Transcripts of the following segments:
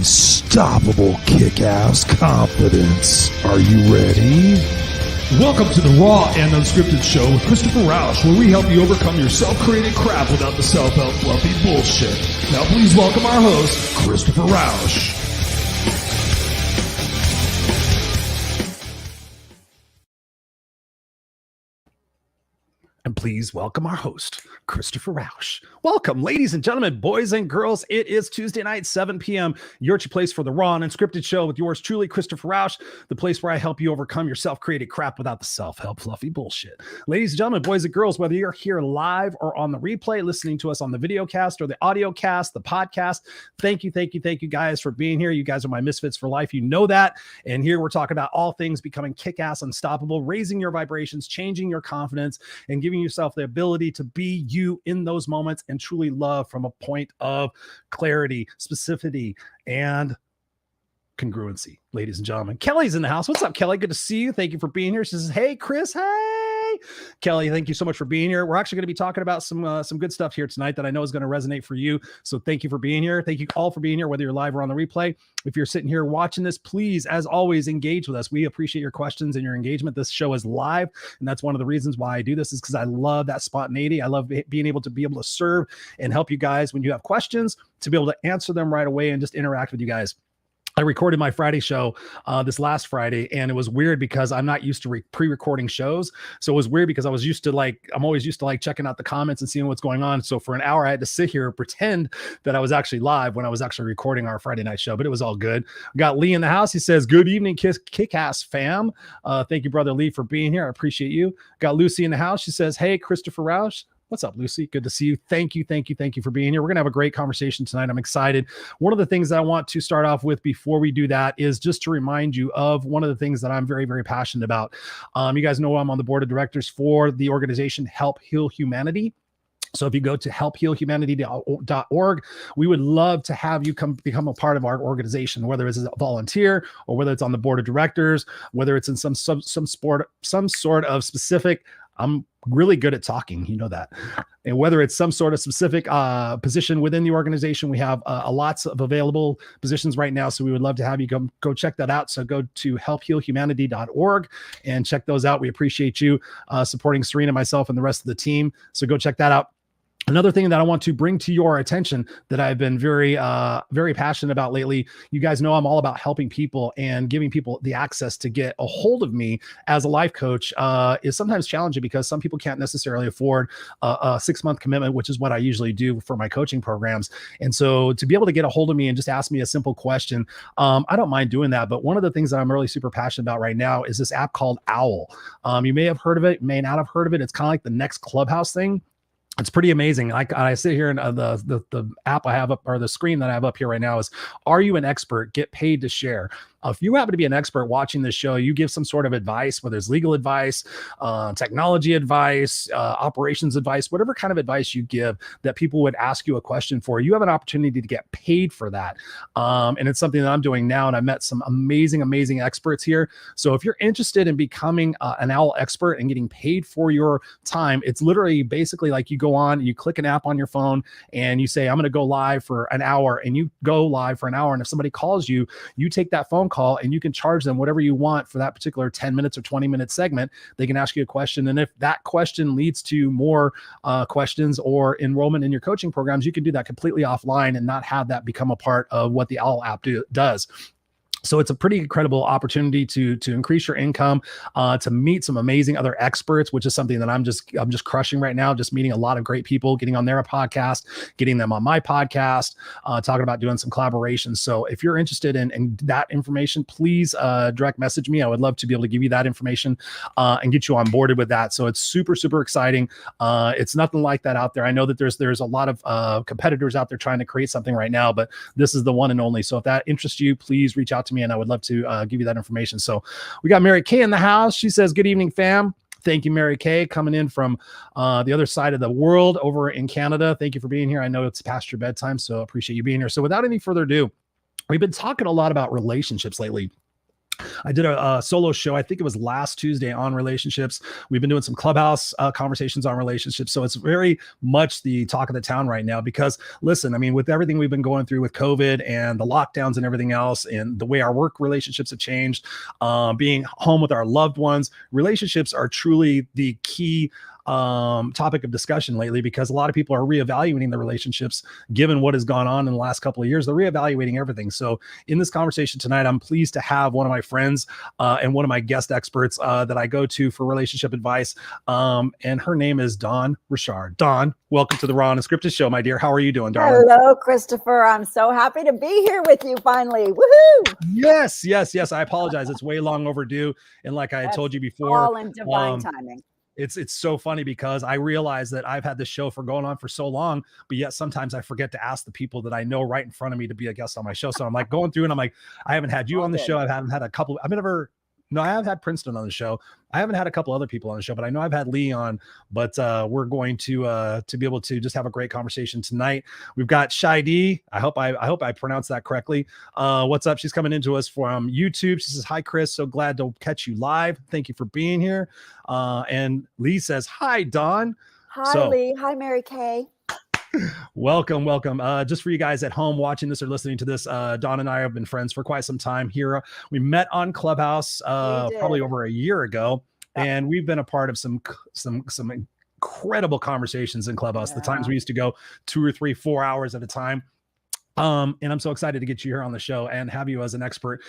unstoppable kick-ass confidence. Are you ready? Welcome to the Raw and Unscripted show with Christopher Rausch, where we help you overcome your self-created crap without the self-help fluffy bullshit. Now please welcome our host, Christopher Rausch. And please welcome our host, Christopher Rausch. Welcome, ladies and gentlemen, boys and girls. It is Tuesday night, 7 p.m. You're at your place for the Raw and Unscripted show with yours truly, Christopher Rausch, the place where I help you overcome your self-created crap without the self-help fluffy bullshit. Ladies and gentlemen, boys and girls, whether you're here live or on the replay, listening to us on the video cast or the audio cast, the podcast, thank you guys for being here. You guys are my misfits for life. You know that. And here we're talking about all things becoming kick-ass unstoppable, raising your vibrations, changing your confidence, and giving yourself the ability to be you in those moments and truly love from a point of clarity, specificity, and congruency. Ladies and gentlemen, Kelly's in the house. What's up, Kelly? Good to see you. Thank you for being here. She says, hey, Chris. Hey, Kelly. Thank you so much for being here. We're actually going to be talking about some good stuff here tonight that I know is going to resonate for you. So thank you for being here. Thank you all for being here, whether you're live or on the replay. If you're sitting here watching this, please, as always, engage with us. We appreciate your questions and your engagement. This show is live, and that's one of the reasons why I do this, is because I love that spontaneity. I love being able to serve and help you guys when you have questions, to be able to answer them right away and just interact with you guys. I recorded my Friday show this last Friday, and it was weird because I'm not used to pre-recording shows. So it was weird because I'm always used to checking out the comments and seeing what's going on. So for an hour, I had to sit here and pretend that I was actually live when I was actually recording our Friday night show, but it was all good. We got Lee in the house. He says, good evening, Kickass fam. Thank you, brother Lee, for being here. I appreciate you. Got Lucy in the house. She says, hey, Christopher Rausch. What's up, Lucy? Good to see you. Thank you for being here. We're going to have a great conversation tonight. I'm excited. One of the things that I want to start off with before we do that is just to remind you of one of the things that I'm very, very passionate about. You guys know I'm on the board of directors for the organization Help Heal Humanity. So if you go to helphealhumanity.org, we would love to have you become a part of our organization, whether it's a volunteer or whether it's on the board of directors, whether it's in some sort of specific. I'm really good at talking, you know that. And whether it's some sort of specific position within the organization, we have lots of available positions right now. So we would love to have you go check that out. So go to helphealhumanity.org and check those out. We appreciate you supporting Serena, myself, and the rest of the team. So go check that out. Another thing that I want to bring to your attention that I've been very passionate about lately, you guys know I'm all about helping people and giving people the access to get a hold of me as a life coach is sometimes challenging because some people can't necessarily afford a 6-month commitment, which is what I usually do for my coaching programs. And so to be able to get a hold of me and just ask me a simple question, I don't mind doing that. But one of the things that I'm really super passionate about right now is this app called Owl. You may have heard of it, may not have heard of it. It's kind of like the next Clubhouse thing. It's pretty amazing. I sit here and the app I have up, or the screen that I have up here right now, is, are you an expert? Get paid to share. If you happen to be an expert watching this show, you give some sort of advice, whether it's legal advice, technology advice, operations advice, whatever kind of advice you give that people would ask you a question for, you have an opportunity to get paid for that. And it's something that I'm doing now, and I met some amazing experts here. So if you're interested in becoming an Owl expert and getting paid for your time, it's literally basically like you go on, you click an app on your phone and you say, I'm going to go live for an hour, and you go live for an hour. And if somebody calls you, you take that phone call and you can charge them whatever you want for that particular 10 minutes or 20-minute segment. They can ask you a question. And if that question leads to more questions or enrollment in your coaching programs, you can do that completely offline and not have that become a part of what the Owl app does. So it's a pretty incredible opportunity to increase your income, to meet some amazing other experts, which is something that I'm just crushing right now. Just meeting a lot of great people, getting on their podcast, getting them on my podcast, talking about doing some collaborations. So if you're interested in that information, please direct message me. I would love to be able to give you that information and get you onboarded with that. So it's super exciting. It's nothing like that out there. I know that there's a lot of competitors out there trying to create something right now, but this is the one and only. So if that interests you, please reach out to me, and I would love to give you that information. So we got Mary Kay in the house. She says, good evening, fam. Thank you, Mary Kay, coming in from the other side of the world over in Canada. Thank you for being here. I know it's past your bedtime, so appreciate you being here. So without any further ado, we've been talking a lot about relationships lately. I did a solo show. I think it was last Tuesday on relationships. We've been doing some Clubhouse conversations on relationships. So it's very much the talk of the town right now because listen, I mean, with everything we've been going through with COVID and the lockdowns and everything else, and the way our work relationships have changed, being home with our loved ones, relationships are truly the key topic of discussion lately because a lot of people are reevaluating their relationships given what has gone on in the last couple of years. They're reevaluating everything. So in this conversation tonight, I'm pleased to have one of my friends and one of my guest experts that I go to for relationship advice. And her name is Dawn Rishard. Dawn, welcome to the Raw and Unscripted show, my dear. How are you doing, darling? Hello, Christopher. I'm so happy to be here with you finally. Woohoo! Yes. I apologize. It's way long overdue. And like I had told you before, all in divine timing. It's so funny because I realize that I've had this show for going on for so long, but yet sometimes I forget to ask the people that I know right in front of me to be a guest on my show. So I'm like going through and I'm like, I haven't had you on the show. I haven't had a couple. I have had Princeton on the show. I haven't had a couple other people on the show, but I know I've had Lee on, but we're going to be able to just have a great conversation tonight. We've got Shy D. I hope I pronounced that correctly. What's up? She's coming into us from YouTube. She says, hi, Chris. So glad to catch you live. Thank you for being here. And Lee says, hi, Dawn. Hi, Lee. Hi, Mary Kay. Welcome. Just for you guys at home watching this or listening to this, Dawn and I have been friends for quite some time here. We met on Clubhouse probably over a year ago, and we've been a part of some incredible conversations in Clubhouse. The times we used to go 2 or 3, 4 hours at a time. And I'm so excited to get you here on the show and have you as an expert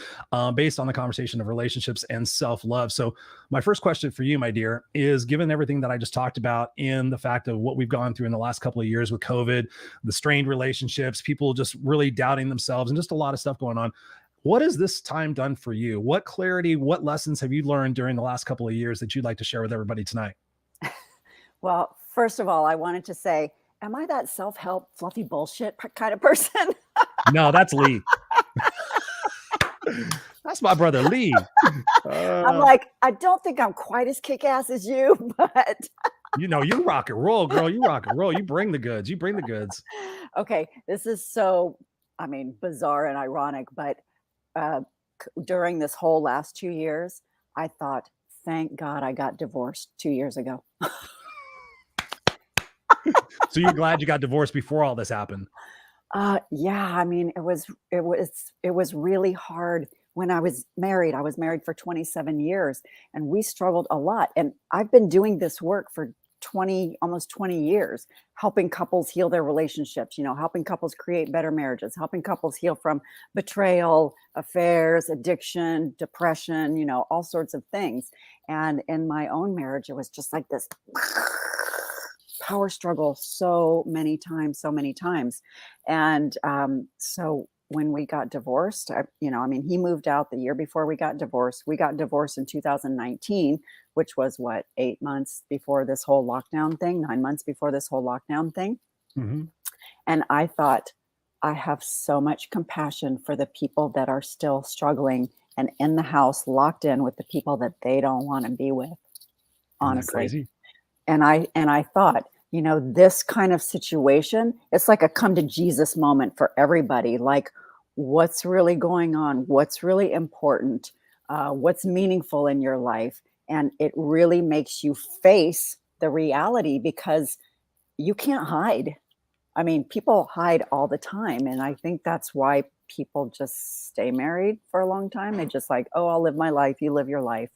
based on the conversation of relationships and self-love. So my first question for you, my dear, is given everything that I just talked about in the fact of what we've gone through in the last couple of years with COVID, the strained relationships, people just really doubting themselves and just a lot of stuff going on. What has this time done for you? What clarity, what lessons have you learned during the last couple of years that you'd like to share with everybody tonight? Well, first of all, I wanted to say, am I that self-help, fluffy bullshit kind of person? No, that's Lee. That's my brother, Lee. I'm like, I don't think I'm quite as kick-ass as you, but... You rock and roll, girl. You rock and roll. You bring the goods. Okay, this is so, bizarre and ironic, but during this whole last 2 years, I thought, thank God I got divorced 2 years ago. So you're glad you got divorced before all this happened? Yeah, it was really hard when I was married. I was married for 27 years and we struggled a lot. And I've been doing this work for almost 20 years, helping couples heal their relationships, helping couples create better marriages, helping couples heal from betrayal, affairs, addiction, depression, all sorts of things. And in my own marriage, it was just like this power struggle so many times. And so when we got divorced, he moved out the year before we got divorced. We got divorced in 2019, which was 8 months before this whole lockdown thing, 9 months before this whole lockdown thing. Mm-hmm. And I thought, I have so much compassion for the people that are still struggling and in the house locked in with the people that they don't want to be with, honestly. Isn't that crazy? And I thought, this kind of situation, it's like a come to Jesus moment for everybody. Like, what's really going on? What's really important? What's meaningful in your life? And it really makes you face the reality because you can't hide. People hide all the time. And I think that's why people just stay married for a long time. They just like, oh, I'll live my life. You live your life.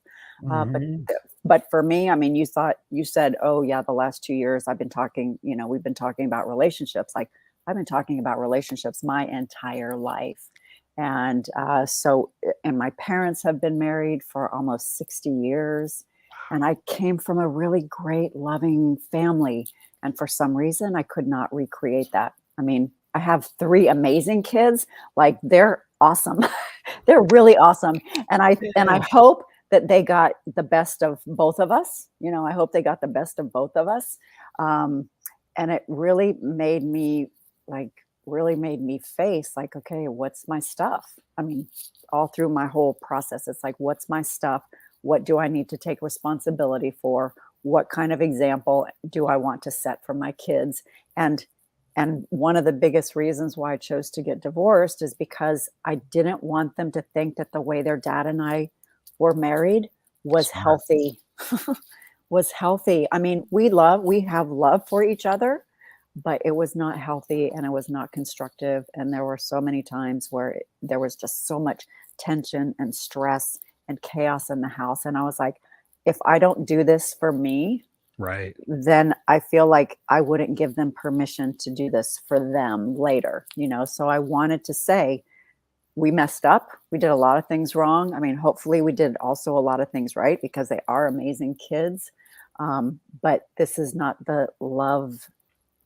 But for me, you said, oh yeah, the last 2 years I've been talking, we've been talking about relationships. Like I've been talking about relationships my entire life. And my parents have been married for almost 60 years. And I came from a really great, loving family. And for some reason, I could not recreate that. I have 3 amazing kids. Like they're awesome. They're really awesome. And I hope that they got the best of both of us. I hope they got the best of both of us. And it really made me face like, okay, what's my stuff? All through my whole process, it's like, what's my stuff? What do I need to take responsibility for? What kind of example do I want to set for my kids? And And one of the biggest reasons why I chose to get divorced is because I didn't want them to think that the way their dad and I were married was Smart. healthy. Was healthy. I mean, we have love for each other, but it was not healthy and it was not constructive. And there were so many times where there was just so much tension and stress and chaos in the house. And I was like, if I don't do this for me, Right. then I feel like I wouldn't give them permission to do this for them later, So I wanted to say, we messed up. We did a lot of things wrong. I mean, hopefully we did also a lot of things right because they are amazing kids. But this is not the love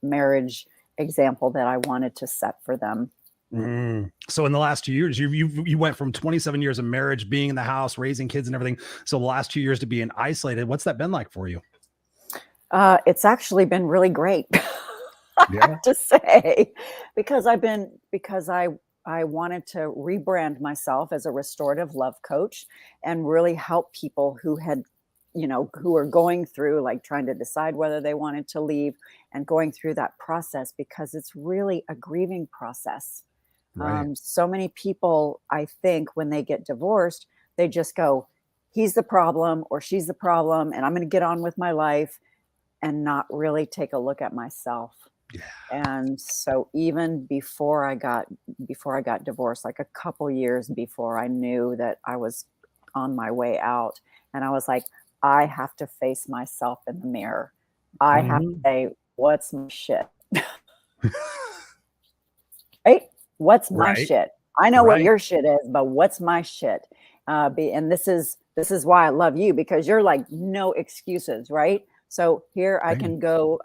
marriage example that I wanted to set for them. So in the last 2 years, you went from 27 years of marriage, being in the house, raising kids and everything. So the last 2 years to being isolated, what's that been like for you? It's actually been really great, I have to say, because I wanted to rebrand myself as a restorative love coach and really help people who had, who are going through like trying to decide whether they wanted to leave and going through that process, because it's really a grieving process. Right. So many people, I think, when they get divorced, they just go, he's the problem or she's the problem, and I'm going to get on with my life and not really take a look at myself. Yeah. And so even before I got divorced, like a couple years before, I knew that I was on my way out, and I was like, I have to face myself in the mirror. I have to say, what's my shit? Right? What's my shit? I know what your shit is, but what's my shit? And this is why I love you, because you're like, no excuses, right? So here I can go,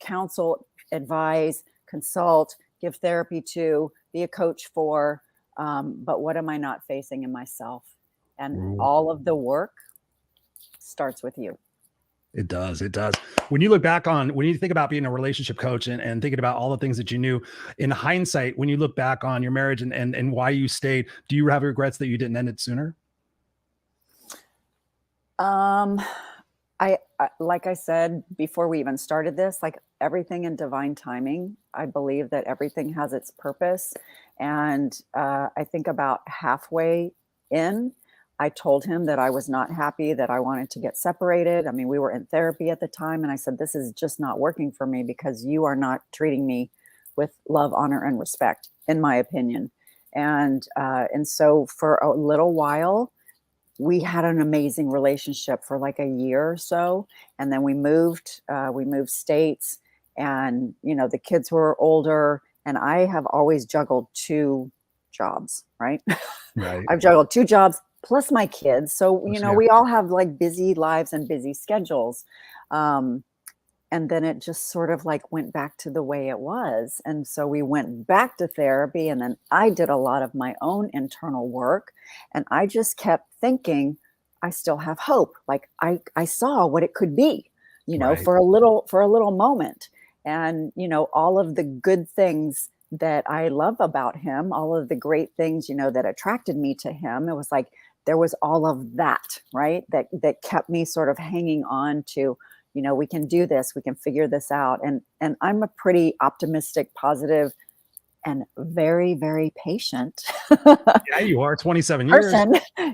counsel, advise, consult, give therapy to, be a coach for, but what am I not facing in myself? And all of the work starts with you. It does. It does. When you think about being a relationship coach and thinking about all the things that you knew in hindsight, when you look back on your marriage and why you stayed, do you have regrets that you didn't end it sooner? I like I said before we even started this, like everything in divine timing, I believe that everything has its purpose. And I think about halfway in, I told him that I was not happy, that I wanted to get separated. I mean, we were in therapy at the time, and I said, this is just not working for me because you are not treating me with love, honor, and respect, in my opinion. And so for a little while, we had an amazing relationship for like a year or so. And then we moved states, and, the kids were older, and I have always juggled 2 jobs, right? Right. I've juggled 2 jobs plus my kids. So, we all have like busy lives and busy schedules. And then it just sort of like went back to the way it was. And so we went back to therapy, and then I did a lot of my own internal work, and I just kept thinking, I still have hope. Like I saw what it could be, for a little moment. And, all of the good things that I love about him, all of the great things, that attracted me to him. It was like, there was all of that, right? That kept me sort of hanging on to, we can do this, we can figure this out. And I'm a pretty optimistic, positive, and very, very patient. Yeah, you are 27 years.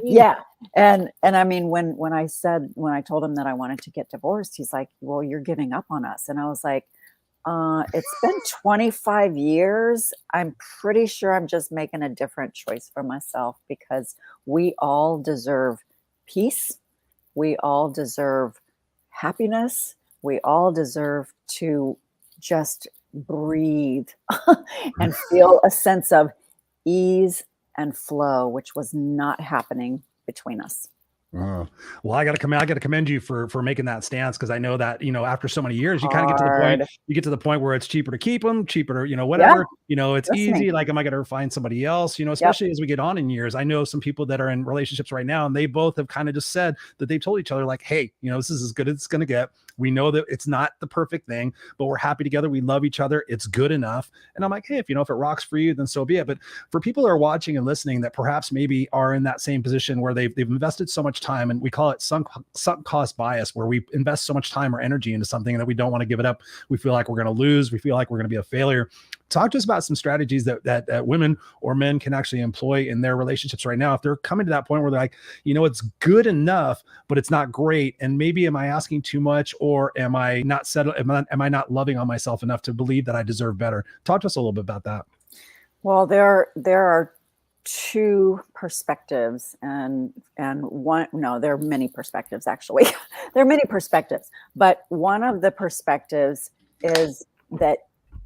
Yeah. And I mean, when I told him that I wanted to get divorced, he's like, well, you're giving up on us. And I was like, it's been 25 years. I'm pretty sure I'm just making a different choice for myself, because we all deserve peace. We all deserve happiness. We all deserve to just breathe and feel a sense of ease and flow, which was not happening between us. Well, I got to commend you for making that stance, because I know that, after so many years, you kind of get to the point where it's cheaper to keep them, cheaper to, whatever, it's easy. Like, am I going to find somebody else, especially as we get on in years. I know some people that are in relationships right now, and they both have kind of just said that they've told each other like, hey, this is as good as it's going to get. We know that it's not the perfect thing, but we're happy together. We love each other. It's good enough. And I'm like, hey, if it rocks for you, then so be it. But for people that are watching and listening that perhaps maybe are in that same position where they've invested so much time, and we call it sunk cost bias, where we invest so much time or energy into something that we don't want to give it up. We feel like we're going to lose. We feel like we're going to be a failure. Talk to us about some strategies that women or men can actually employ in their relationships right now. If they're coming to that point where they're like, it's good enough, but it's not great. And maybe am I asking too much, or am I not settled? Am I not loving on myself enough to believe that I deserve better? Talk to us a little bit about that. Well, there are two perspectives, and one, no, there are many perspectives, actually. There are many perspectives, but one of the perspectives is that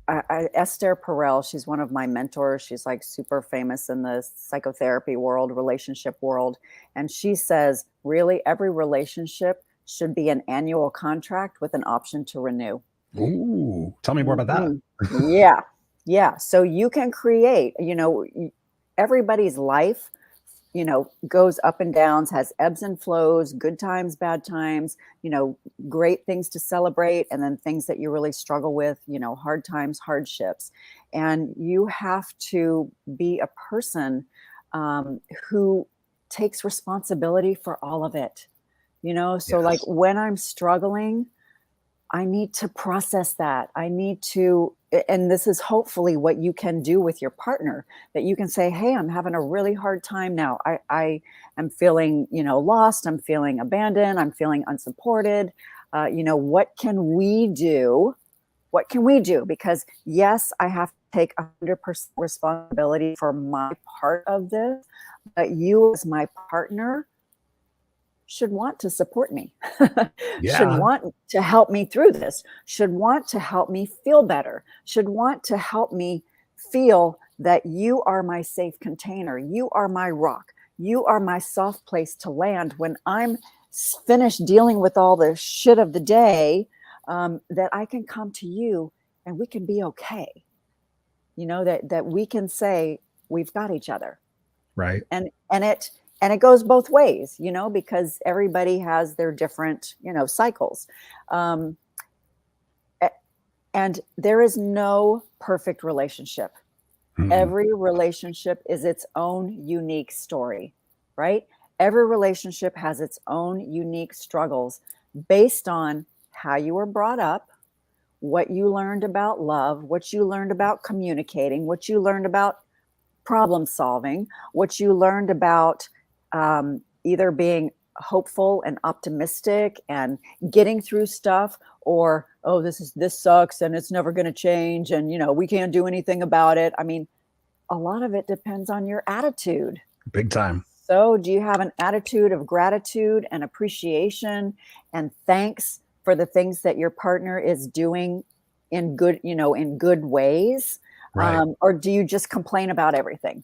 Esther Perel, she's one of my mentors. She's like super famous in the psychotherapy world, relationship world. And she says, really, every relationship should be an annual contract with an option to renew. Ooh, tell me more about that. Yeah. Yeah. So you can create, everybody's life, goes up and downs, has ebbs and flows, good times, bad times, great things to celebrate, and then things that you really struggle with, hard times, hardships. And you have to be a person who takes responsibility for all of it. So like when I'm struggling, I need to process that. I need to, and this is hopefully what you can do with your partner, that you can say, hey, I'm having a really hard time now. I am feeling, lost. I'm feeling abandoned. I'm feeling unsupported. What can we do? What can we do? Because yes, I have to take 100% responsibility for my part of this, but you as my partner should want to support me, should want to help me through this, should want to help me feel better, should want to help me feel that you are my safe container. You are my rock. You are my soft place to land when I'm finished dealing with all the shit of the day, that I can come to you and we can be okay. That we can say we've got each other. Right. And it goes both ways, because everybody has their different, cycles. And there is no perfect relationship. Mm-hmm. Every relationship is its own unique story, right? Every relationship has its own unique struggles based on how you were brought up, what you learned about love, what you learned about communicating, what you learned about problem solving, what you learned about either being hopeful and optimistic and getting through stuff, or, oh, this sucks and it's never going to change. And, we can't do anything about it. I mean, a lot of it depends on your attitude. Big time. So do you have an attitude of gratitude and appreciation and thanks for the things that your partner is doing in good, in good ways? Right. Or do you just complain about everything?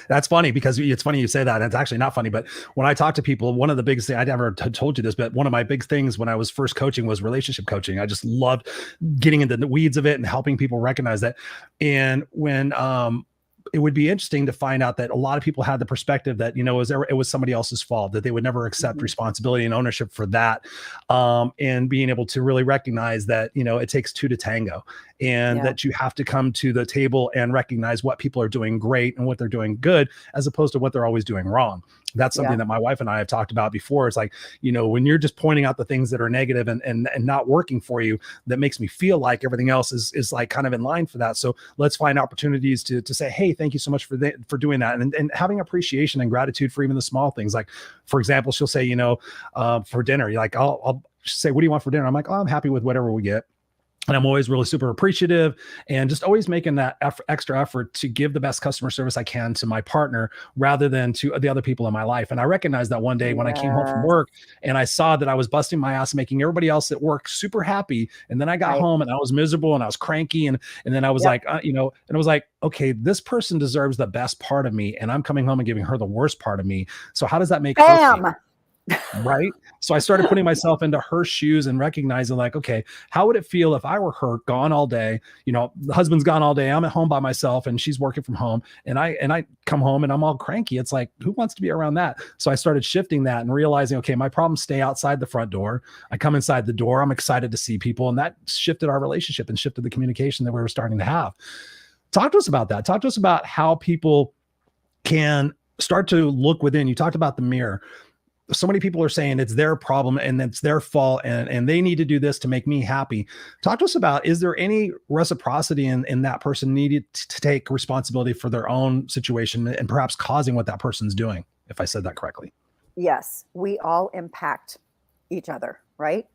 That's funny, because it's funny you say that. And it's actually not funny, but when I talk to people, one of the biggest things, I never told you this, but one of my big things when I was first coaching was relationship coaching. I just loved getting into the weeds of it and helping people recognize that. And when, it would be interesting to find out that a lot of people had the perspective that, it was somebody else's fault, that they would never accept responsibility and ownership for that. And being able to really recognize that, it takes two to tango, and that you have to come to the table and recognize what people are doing great and what they're doing good, as opposed to what they're always doing wrong. That's something that my wife and I have talked about before. It's like, when you're just pointing out the things that are negative and not working for you, that makes me feel like everything else is like kind of in line for that. So let's find opportunities to say, hey, thank you so much for doing that. And having appreciation and gratitude for even the small things. Like, for example, she'll say, for dinner, you're like, I'll say, what do you want for dinner? I'm like, oh, I'm happy with whatever we get. And I'm always really super appreciative, and just always making that extra effort to give the best customer service I can to my partner rather than to the other people in my life. And I recognized that one day when I came home from work and I saw that I was busting my ass, making everybody else at work super happy. And then I got home and I was miserable and I was cranky. And then I was like, and I was like, okay, this person deserves the best part of me, and I'm coming home and giving her the worst part of me. So how does that make her feel? Right. So I started putting myself into her shoes and recognizing, like, okay, how would it feel if I were her, gone all day? The husband's gone all day. I'm at home by myself and she's working from home, and I come home and I'm all cranky. It's like, who wants to be around that? So I started shifting that and realizing, okay, my problems stay outside the front door. I come inside the door. I'm excited to see people. And that shifted our relationship and shifted the communication that we were starting to have. Talk to us about that. Talk to us about how people can start to look within. You talked about the mirror. so many people are saying it's their problem and it's their fault and they need to do this to make me happy. Talk to us about, is there any reciprocity in that person needed to take responsibility for their own situation and perhaps causing what that person's doing, if I said that correctly? Yes, we all impact each other, right?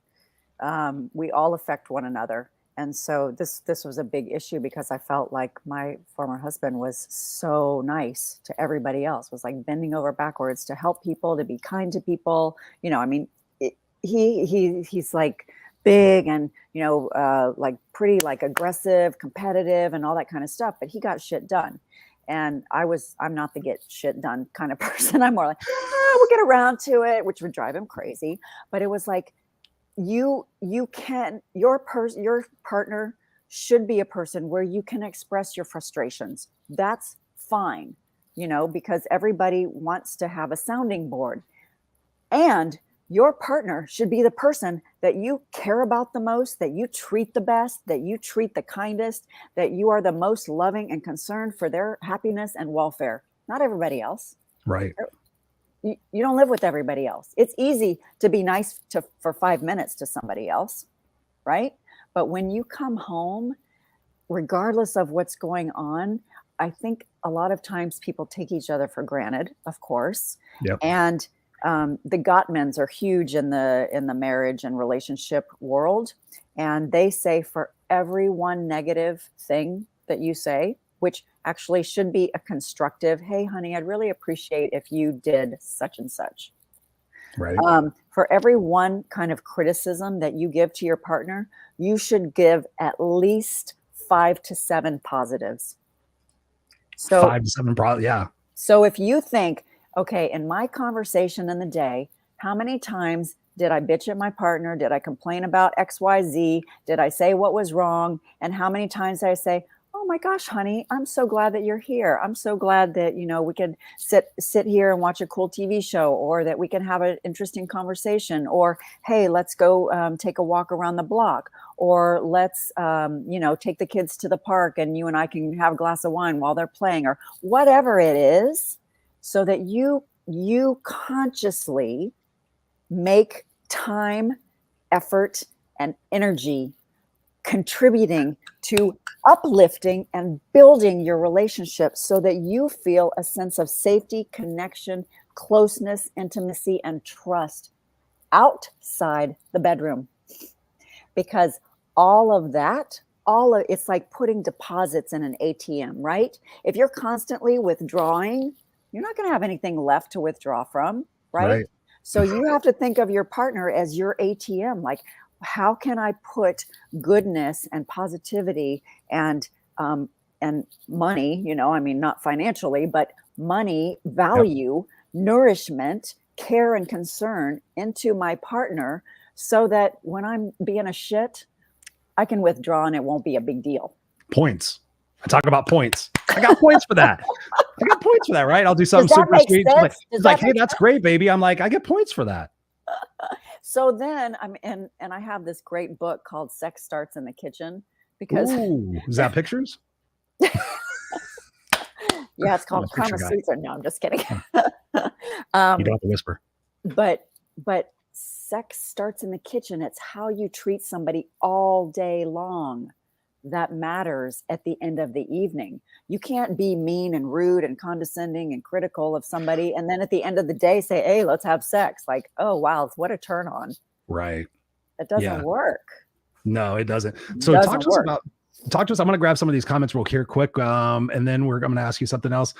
We all affect one another. And so this was a big issue because I felt like my former husband was so nice to everybody else, was like bending over backwards to help people, to be kind to people. You know, I mean, he's like big and, you know, like pretty like aggressive, competitive and all that kind of stuff, but he got shit done. And I'm not the get shit done kind of person. I'm more like, we'll get around to it, which would drive him crazy. But it was like, your partner should be a person where you can express your frustrations. That's fine, you know, because everybody wants to have a sounding board. And your partner should be the person that you care about the most, that you treat the best, that you treat the kindest, that you are the most loving and concerned for their happiness and welfare. Not everybody else. Right. You don't live with everybody else. It's easy to be nice for 5 minutes to somebody else, right? But when you come home, regardless of what's going on, I think a lot of times people take each other for granted, of course. Yep. And the Gottmans are huge in the marriage and relationship world. And they say for every one negative thing that you say, which actually should be a constructive, hey, honey, I'd really appreciate if you did such and such. Right. For every one kind of criticism that you give to your partner, you should give at least 5 to 7 positives. So 5 to 7, yeah. So if you think, okay, in my conversation in the day, how many times did I bitch at my partner? Did I complain about XYZ? Did I say what was wrong? And how many times did I say, oh my gosh, honey, I'm so glad that you're here. I'm so glad that, you know, we can sit here and watch a cool TV show, or that we can have an interesting conversation, or, hey, let's go take a walk around the block, or let's, you know, take the kids to the park and you and I can have a glass of wine while they're playing, or whatever it is, so that you consciously make time, effort, and energy contributing to uplifting and building your relationship so that you feel a sense of safety, connection, closeness, intimacy, and trust outside the bedroom. Because all of that, it's like putting deposits in an ATM, right? If you're constantly withdrawing, you're not going to have anything left to withdraw from, right? So you have to think of your partner as your ATM. Like, how can I put goodness and positivity and money, you know, I mean, not financially, but money, value, nourishment, care, and concern into my partner so that when I'm being a shit, I can withdraw and it won't be a big deal. Points. I talk about points. I got points for that. I got points for that, right? I'll do something super sweet. It's like, hey, that's great, baby. I'm like, I get points for that. So then and I have this great book called Sex Starts in the Kitchen because is that pictures? Yeah, it's called Kama Sutra. No, I'm just kidding. You don't have to whisper. But sex starts in the kitchen. It's how you treat somebody all day long that matters at the end of the evening. You can't be mean and rude and condescending and critical of somebody and then at the end of the day say, hey, let's have sex. Like, oh, wow, what a turn on. Right. It doesn't work. No, it doesn't. So talk to us. I'm going to grab some of these comments real here quick. And then I'm going to ask you something else.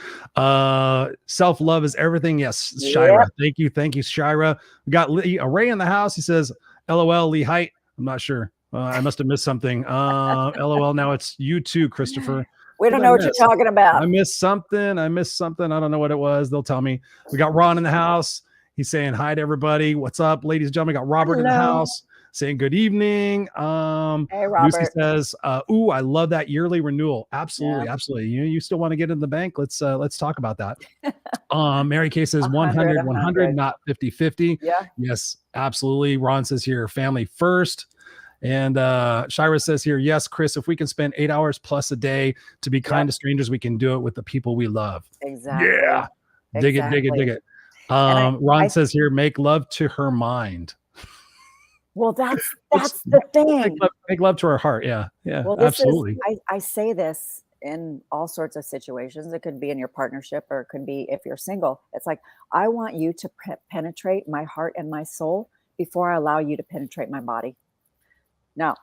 Self-love is everything. Yes. Shira. Yeah. Thank you, Shira. We got Ray in the house. He says, LOL, Lee Height. I'm not sure. I must have missed something. LOL. Now it's you too, Christopher. We don't know what you're talking about. I missed something. I don't know what it was. They'll tell me. We got Ron in the house. He's saying hi to everybody. What's up, ladies and gentlemen? We got Robert in the house saying good evening. Hey, Robert. Lucy says, ooh, I love that yearly renewal. Absolutely. Yeah. Absolutely. You still want to get in the bank? Let's talk about that. Mary Kay says 100, not 50-50. Yeah. Yes, absolutely. Ron says here, family first. And Shira says here, yes, Chris, if we can spend 8 hours plus a day to be kind to strangers, we can do it with the people we love. Exactly. Yeah. Dig it. Ron says here, make love to her mind. Well, that's the thing. Make love to her heart. Yeah. Yeah. Well, Absolutely. I say this in all sorts of situations. It could be in your partnership, or it could be if you're single. It's like, I want you to penetrate my heart and my soul before I allow you to penetrate my body. Now,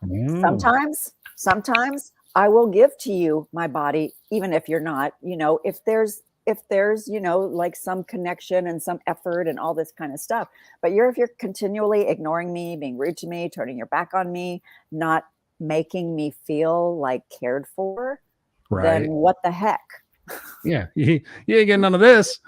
sometimes I will give to you my body, even if you're not, if there's, like some connection and some effort and all this kind of stuff. But if you're continually ignoring me, being rude to me, turning your back on me, not making me feel like cared for, then what the heck? Yeah. You ain't getting none of this.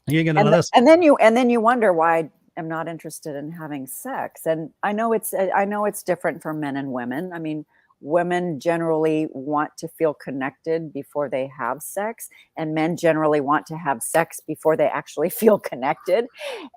You ain't getting none of this. And then you wonder why I'm not interested in having sex. And I know it's different for men and women. I mean, women generally want to feel connected before they have sex, and men generally want to have sex before they actually feel connected.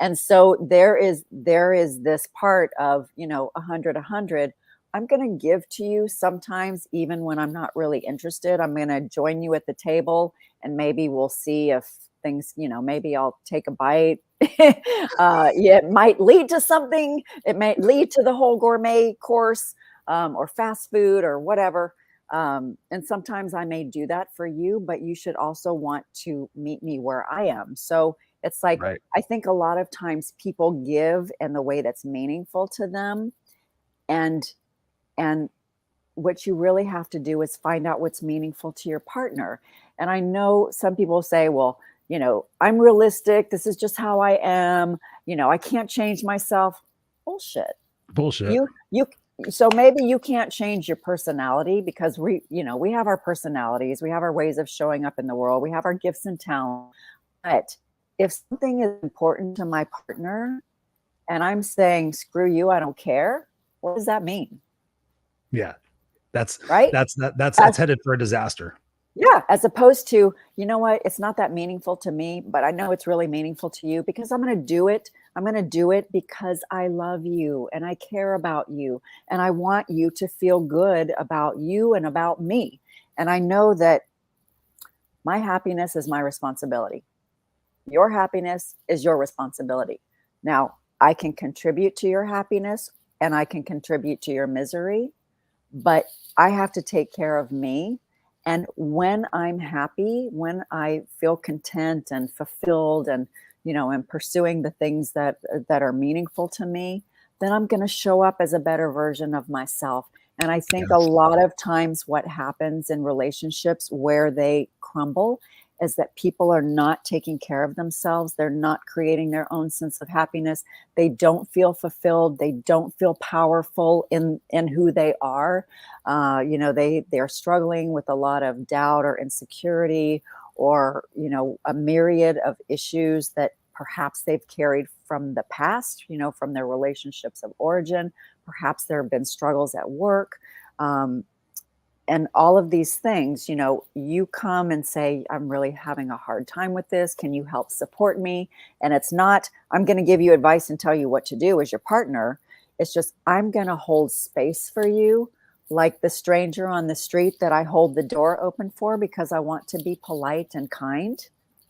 And so there is this part of, 100. I'm going to give to you sometimes, even when I'm not really interested. I'm going to join you at the table, and maybe we'll see if things, maybe I'll take a bite. It might lead to something. It might lead to the whole gourmet course, or fast food or whatever. And sometimes I may do that for you, but you should also want to meet me where I am. So it's like, I think a lot of times people give in the way that's meaningful to them. And what you really have to do is find out what's meaningful to your partner. And I know some people say, well, I'm realistic. This is just how I am. I can't change myself. Bullshit. So maybe you can't change your personality, because we have our personalities, we have our ways of showing up in the world, we have our gifts and talent. But if something is important to my partner and I'm saying, screw you, I don't care, what does that mean? Yeah. That's right. That's headed for a disaster. Yeah. As opposed to, you know what, it's not that meaningful to me, but I know it's really meaningful to you, because I'm going to do it. I'm going to do it because I love you and I care about you, and I want you to feel good about you and about me. And I know that my happiness is my responsibility. Your happiness is your responsibility. Now, I can contribute to your happiness and I can contribute to your misery, but I have to take care of me. And when I'm happy, when I feel content and fulfilled, and and pursuing the things that are meaningful to me, then I'm going to show up as a better version of myself. And I think a lot of times what happens in relationships where they crumble is that people are not taking care of themselves. They're not creating their own sense of happiness. They don't feel fulfilled. They don't feel powerful in who they are. They're struggling with a lot of doubt or insecurity, or, a myriad of issues that perhaps they've carried from the past, from their relationships of origin. Perhaps there have been struggles at work. And all of these things, you come and say, I'm really having a hard time with this. Can you help support me? And it's not, I'm going to give you advice and tell you what to do as your partner. It's just, I'm going to hold space for you, like the stranger on the street that I hold the door open for because I want to be polite and kind.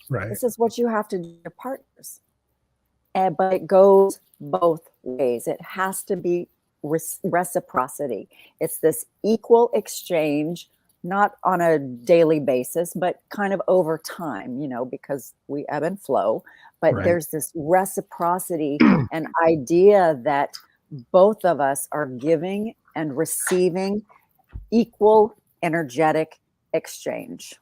Right. This is what you have to do with your partners. But it goes both ways. It has to be reciprocity. It's this equal exchange, not on a daily basis, but kind of over time, because we ebb and flow. But there's this reciprocity and idea that both of us are giving and receiving equal energetic exchange.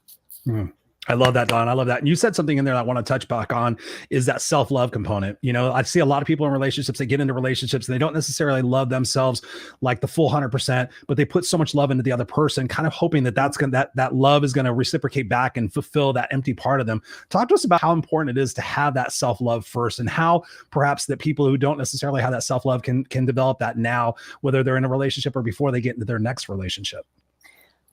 I love that, Dawn. I love that. And you said something in there that I want to touch back on, is that self-love component. I see a lot of people in relationships, they get into relationships and they don't necessarily love themselves like the full 100%, but they put so much love into the other person, kind of hoping that love is going to reciprocate back and fulfill that empty part of them. Talk to us about how important it is to have that self-love first, and how perhaps that people who don't necessarily have that self-love can develop that now, whether they're in a relationship or before they get into their next relationship.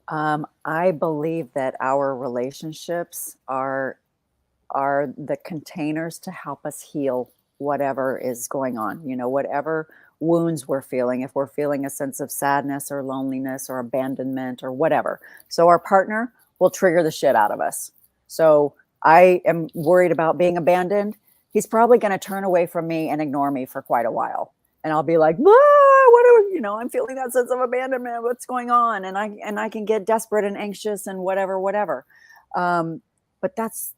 I believe that our relationships are the containers to help us heal whatever is going on, whatever wounds we're feeling, if we're feeling a sense of sadness or loneliness or abandonment or whatever. So our partner will trigger the shit out of us. So I am worried about being abandoned. he's probably going to turn away from me and ignore me for quite a while. And I'll be like, what are, I'm feeling that sense of abandonment. What's going on? And I can get desperate and anxious and whatever. But that's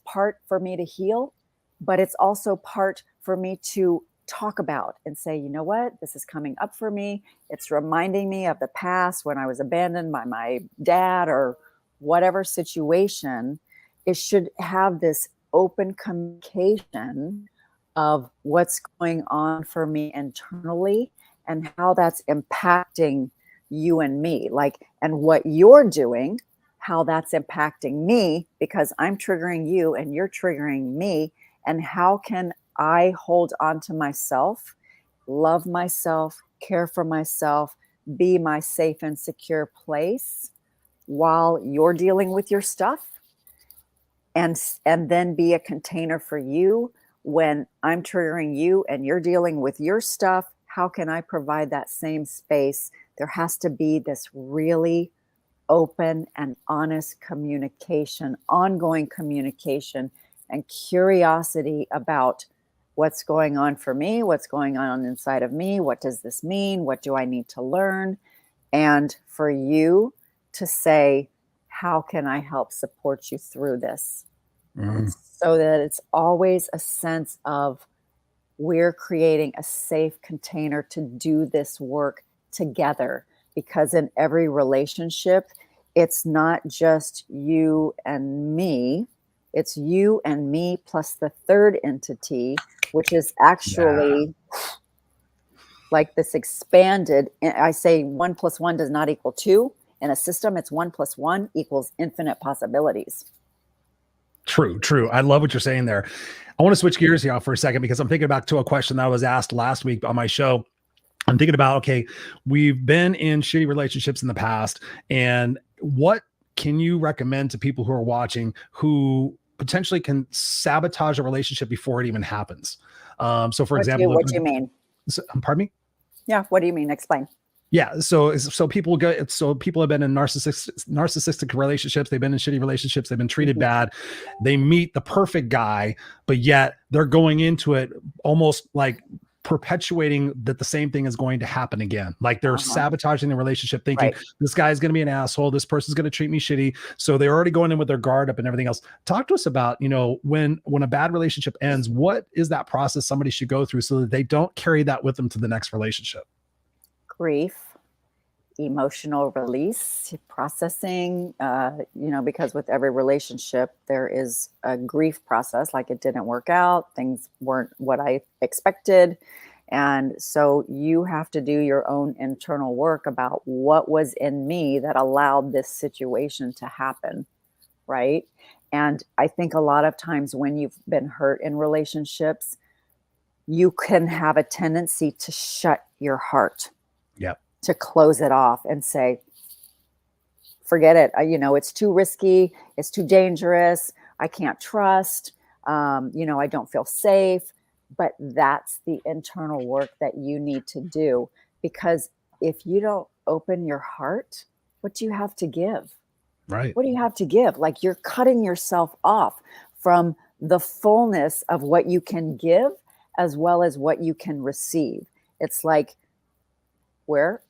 part for me to heal, but it's also part for me to talk about and say, you know what, this is coming up for me. It's reminding me of the past when I was abandoned by my dad or whatever situation. It should have this open communication of what's going on for me internally and how that's impacting you and me, and what you're doing, how that's impacting me because I'm triggering you and you're triggering me. And how can I hold on to myself, love myself, care for myself, be my safe and secure place while you're dealing with your stuff, and then be a container for you when I'm triggering you and you're dealing with your stuff. How can I provide that same space? There has to be this really open and honest communication, ongoing communication, and curiosity about what's going on for me, what's going on inside of me, what does this mean, what do I need to learn, and for you to say, how can I help support you through this? So that it's always a sense of we're creating a safe container to do this work together. Because in every relationship, it's not just you and me, it's you and me plus the third entity, which is actually like this expanded. I say 1 + 1 does not equal 2. In a system, it's 1 + 1 equals infinite possibilities. True. I love what you're saying there. I want to switch gears here for a second because I'm thinking back to a question that was asked last week on my show. I'm thinking about, okay, we've been in shitty relationships in the past, and what can you recommend to people who are watching who potentially can sabotage a relationship before it even happens? So for example, what do you mean? Pardon me? Yeah. What do you mean? Explain. Yeah. So people have been in narcissistic relationships. They've been in shitty relationships. They've been treated bad. They meet the perfect guy, but yet they're going into it almost like perpetuating that the same thing is going to happen again. Like they're sabotaging the relationship, thinking this guy is going to be an asshole. This person's going to treat me shitty. So they're already going in with their guard up and everything else. Talk to us about, when a bad relationship ends, what is that process somebody should go through so that they don't carry that with them to the next relationship? Grief, emotional release, processing, because with every relationship, there is a grief process, like it didn't work out, things weren't what I expected. And so you have to do your own internal work about what was in me that allowed this situation to happen, right? And I think a lot of times when you've been hurt in relationships, you can have a tendency to shut your heart. Yep. To close it off and say, forget it. It's too risky. It's too dangerous. I can't trust. I don't feel safe. But that's the internal work that you need to do, because if you don't open your heart, what do you have to give? Right. What do you have to give? Like you're cutting yourself off from the fullness of what you can give as well as what you can receive. It's like where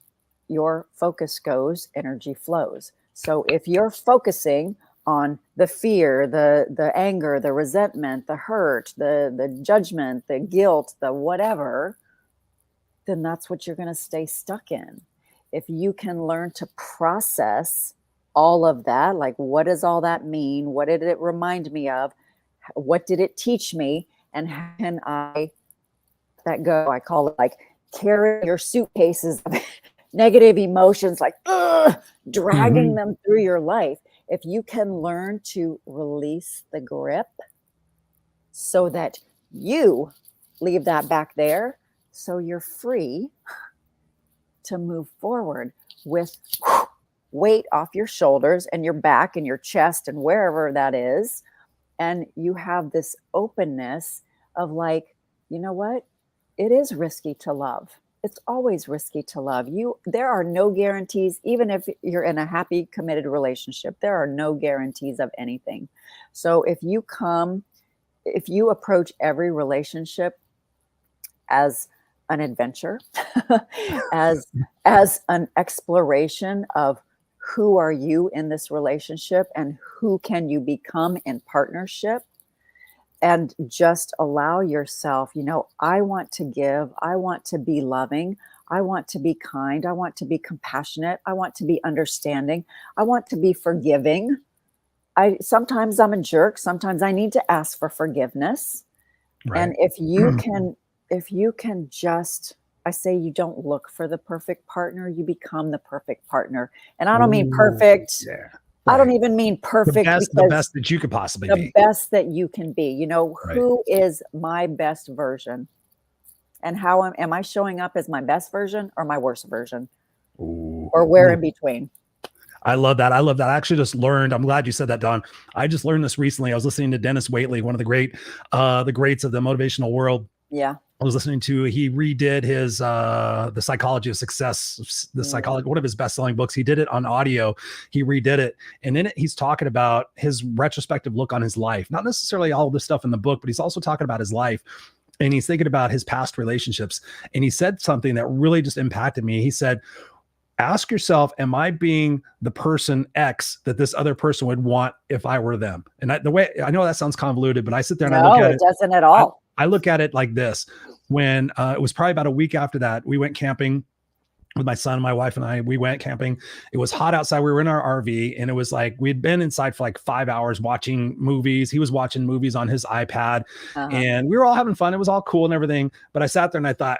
your focus goes, energy flows. So if you're focusing on the fear, the anger, the resentment, the hurt, the judgment, the guilt, the whatever, then that's what you're going to stay stuck in. If you can learn to process all of that, like what does all that mean? What did it remind me of? What did it teach me? And how can I let that go? I call it like carrying your suitcases of negative emotions, like dragging them through your life. If you can learn to release the grip so that you leave that back there, so you're free to move forward with weight off your shoulders and your back and your chest and wherever that is. And you have this openness of like, you know what? It is risky to love. It's always risky to love. There are no guarantees, even if you're in a happy, committed relationship, there are no guarantees of anything. So if you come if you approach every relationship as an adventure, as an exploration of who are you in this relationship and who can you become in partnership, and just allow yourself, I want to give, I want to be loving, I want to be kind, I want to be compassionate, I want to be understanding, I want to be forgiving. Sometimes I'm a jerk, sometimes I need to ask for forgiveness. Right. And if you can just, I say, you don't look for the perfect partner, you become the perfect partner. And I don't mean perfect. Yeah. Right. Right. I don't even mean perfect. The best that you could possibly be. The best that you can be. Right. Who is my best version? And how am I showing up as my best version or my worst version? Ooh. Or where in between? I love that. I actually just learned, I'm glad you said that, Dawn. I just learned this recently. I was listening to Dennis Whaley, one of the greats of the motivational world. Yeah. I was listening to, he redid his, The Psychology of Success, one of his best-selling books. He did it on audio. He redid it. And in it, he's talking about his retrospective look on his life, not necessarily all of the stuff in the book, but he's also talking about his life. And he's thinking about his past relationships. And he said something that really just impacted me. He said, ask yourself, am I being the person X that this other person would want if I were them? And the way, I know that sounds convoluted, but I sit there and I look at it. No, it doesn't at all. I look at it like this. When it was probably about a week after that, we went camping with my son, my wife, and I. We went camping. It was hot outside. We were in our RV, and it was like we'd been inside for like 5 hours watching movies. He was watching movies on his iPad, and we were all having fun. It was all cool and everything. But I sat there and I thought,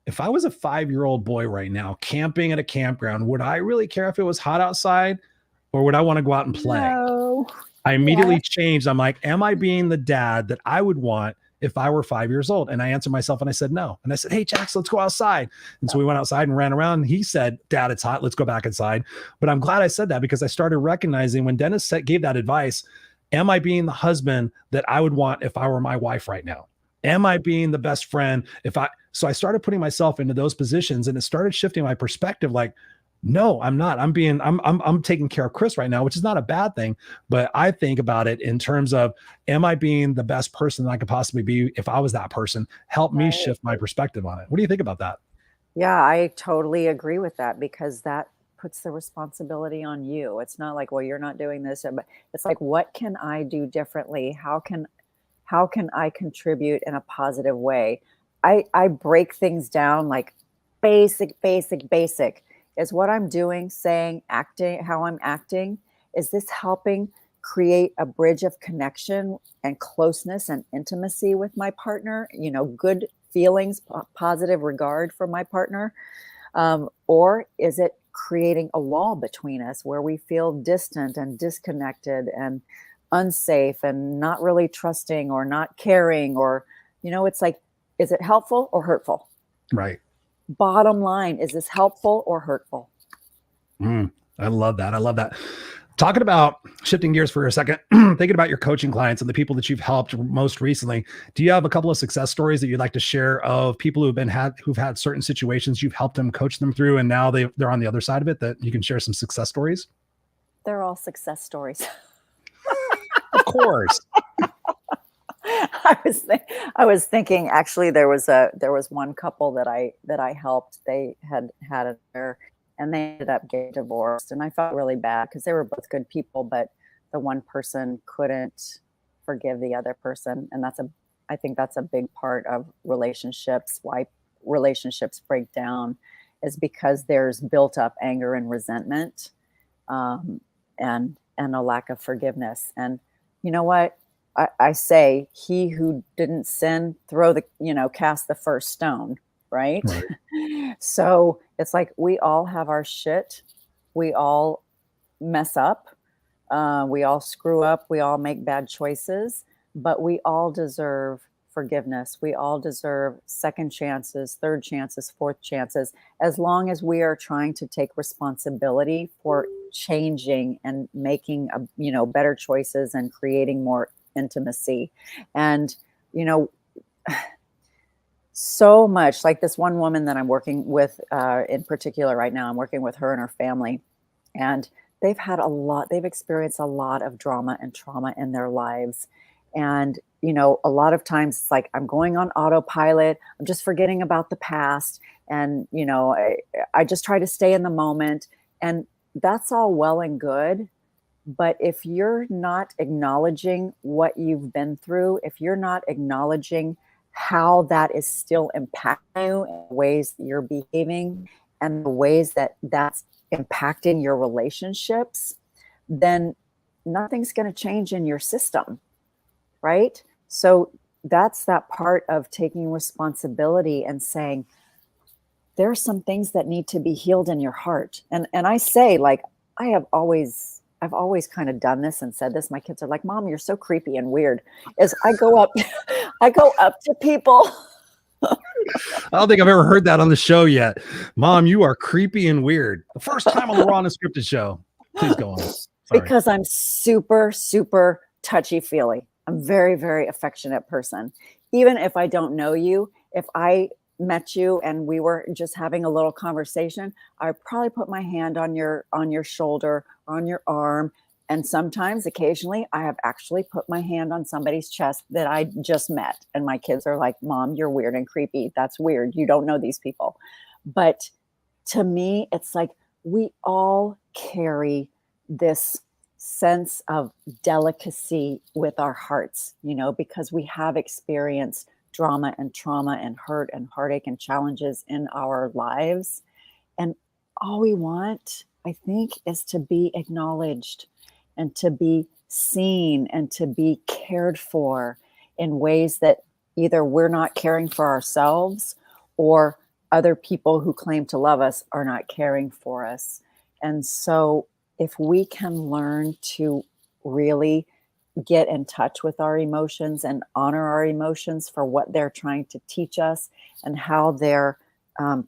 if I was a 5-year-old boy right now camping at a campground, would I really care if it was hot outside, or would I want to go out and play? No. I immediately changed. I'm like, am I being the dad that I would want if I were 5 years old? And I answered myself and I said, no. And I said, hey, Jax, let's go outside. And so we went outside and ran around. And he said, Dad, it's hot. Let's go back inside. But I'm glad I said that, because I started recognizing when Dennis gave that advice, am I being the husband that I would want if I were my wife right now? Am I being the best friend? So I started putting myself into those positions, and it started shifting my perspective. Like, no, I'm not. I'm taking care of Chris right now, which is not a bad thing. But I think about it in terms of, am I being the best person that I could possibly be if I was that person? Help me shift my perspective on it. What do you think about that? Yeah, I totally agree with that, because that puts the responsibility on you. It's not like, well, you're not doing this, but it's like, what can I do differently? How can I contribute in a positive way? I break things down like basic. Is what I'm doing, saying, acting, how I'm acting, is this helping create a bridge of connection and closeness and intimacy with my partner? Good feelings, positive regard for my partner. Or is it creating a wall between us where we feel distant and disconnected and unsafe and not really trusting or not caring? Or, it's like, is it helpful or hurtful? Right. Bottom line, is this helpful or hurtful? I love that. Talking about shifting gears for a second, thinking about your coaching clients and the people that you've helped most recently, do you have a couple of success stories that you'd like to share of people who've had certain situations you've helped them, coach them through, and now they're on the other side of it, that you can share some success stories? They're all success stories. Of course. I was thinking, actually, there was one couple that I helped. They had an affair, and they ended up getting divorced, and I felt really bad because they were both good people, but the one person couldn't forgive the other person, and I think that's a big part of relationships. Why relationships break down is because there's built up anger and resentment, and a lack of forgiveness. And you know what? I say, he who didn't sin, cast the first stone, right? So it's like, we all have our shit. We all mess up. We all screw up. We all make bad choices, but we all deserve forgiveness. We all deserve second chances, third chances, fourth chances, as long as we are trying to take responsibility for changing and making better choices and creating more intimacy. And so much, like this one woman that I'm working with in particular right now, I'm working with her and her family, and they've experienced a lot of drama and trauma in their lives. And a lot of times it's like I'm going on autopilot. I'm just forgetting about the past. And, I just try to stay in the moment. And that's all well and good. But if you're not acknowledging what you've been through, if you're not acknowledging how that is still impacting you in ways that you're behaving and the ways that that's impacting your relationships, then nothing's going to change in your system, right? So that's that part of taking responsibility and saying, there are some things that need to be healed in your heart. And I say, like, I've always kind of done this and said this. My kids are like, Mom, you're so creepy and weird. As I go up to people. I don't think I've ever heard that on the show yet. Mom, you are creepy and weird. The first time on the Raw Unscripted show. Please go on. Sorry. Because I'm super, super touchy-feely. I'm very, very affectionate person. Even if I don't know you, if I met you and we were just having a little conversation, I would probably put my hand on your shoulder, on your arm. And sometimes, occasionally, I have actually put my hand on somebody's chest that I just met. And my kids are like, Mom, you're weird and creepy. That's weird. You don't know these people. But to me, it's like we all carry this sense of delicacy with our hearts, because we have experienced drama and trauma and hurt and heartache and challenges in our lives. And all we want, I think, is to be acknowledged and to be seen and to be cared for in ways that either we're not caring for ourselves or other people who claim to love us are not caring for us. And so if we can learn to really get in touch with our emotions and honor our emotions for what they're trying to teach us and how they're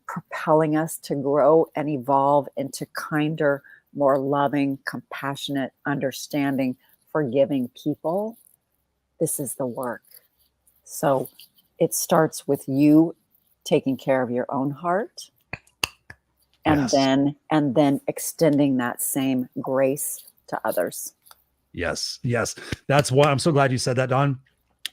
propelling us to grow and evolve into kinder, more loving, compassionate, understanding, forgiving people, this is the work. So it starts with you taking care of your own heart and Yes. then extending that same grace to others. Yes. That's why I'm so glad you said that, Dawn.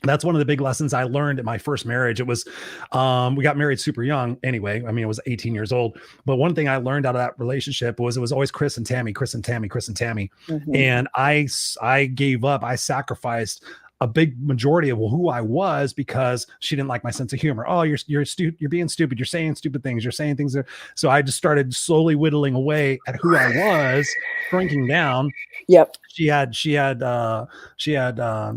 That's one of the big lessons I learned in my first marriage. It was, we got married super young anyway. I mean, I was 18 years old, but one thing I learned out of that relationship was it was always Chris and Tammy. Mm-hmm. And I gave up, I sacrificed a big majority of who I was because she didn't like my sense of humor. Oh, you're being stupid. You're saying stupid things. You're saying things that, so I just started slowly whittling away at who I was, shrinking down. Yep. She had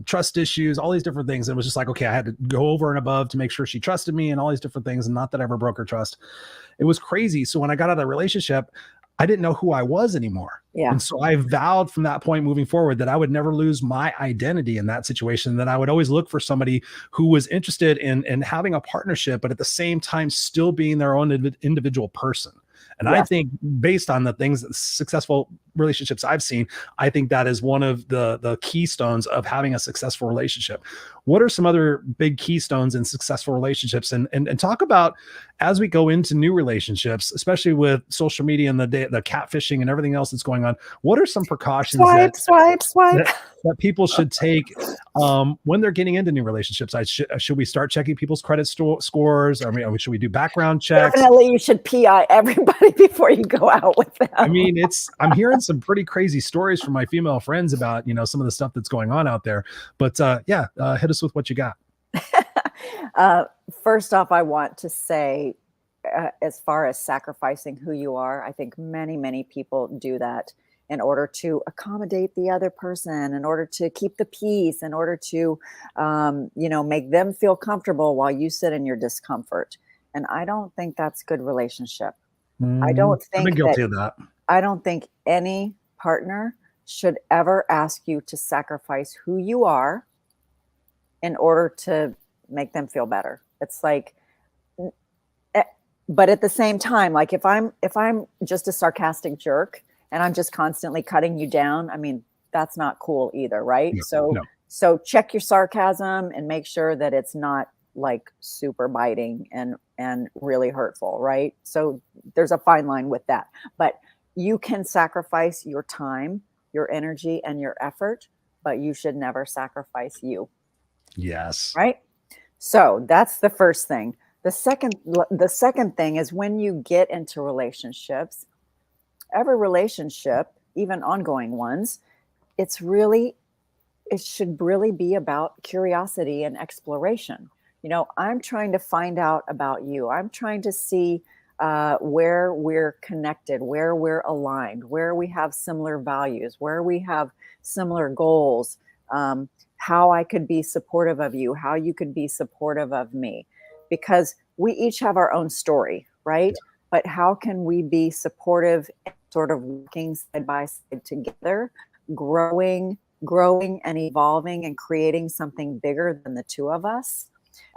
trust issues, all these different things. It was just like, okay, I had to go over and above to make sure she trusted me and all these different things. And not that I ever broke her trust. It was crazy. So when I got out of the relationship, I didn't know who I was anymore. Yeah. And so I vowed from that point moving forward that I would never lose my identity in that situation, that I would always look for somebody who was interested in having a partnership, but at the same time, still being their own individual person. And Yeah. I think based on the things, successful relationships I've seen, I think that is one of the keystones of having a successful relationship. What are some other big keystones in successful relationships? And talk about, as we go into new relationships, especially with social media and the catfishing and everything else that's going on, what are some precautions that people should take when they're getting into new relationships? Should we start checking people's credit scores? I mean, should we do background checks? Definitely, you should PI everybody before you go out with them. I mean, I'm hearing some pretty crazy stories from my female friends about, some of the stuff that's going on out there. But hit us with what you got. First off, I want to say, as far as sacrificing who you are, I think many, many people do that in order to accommodate the other person, in order to keep the peace, in order to, make them feel comfortable while you sit in your discomfort. And I don't think that's good relationship. I don't think I've been guilty of that. I don't think any partner should ever ask you to sacrifice who you are in order to make them feel better. It's like, but at the same time, like if I'm just a sarcastic jerk and I'm just constantly cutting you down, I mean, that's not cool either, right? So check your sarcasm and make sure that it's not like super biting and really hurtful, right? So there's a fine line with that. But you can sacrifice your time, your energy, and your effort, but you should never sacrifice you. Yes. Right. So that's the first thing. The second thing is when you get into relationships, every relationship, even ongoing ones, it should really be about curiosity and exploration. I'm trying to find out about you. I'm trying to see where we're connected, where we're aligned, where we have similar values, where we have similar goals, how I could be supportive of you, how you could be supportive of me, because we each have our own story, right? But how can we be supportive and sort of working side by side together, growing and evolving and creating something bigger than the two of us?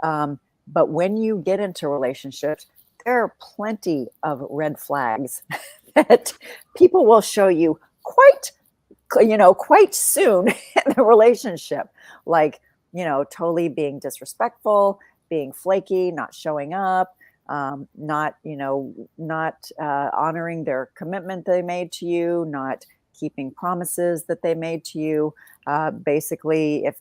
But when you get into relationships, there are plenty of red flags that people will show you quite soon in the relationship, like, totally being disrespectful, being flaky, not showing up, not honoring their commitment they made to you, not keeping promises that they made to you. Basically, if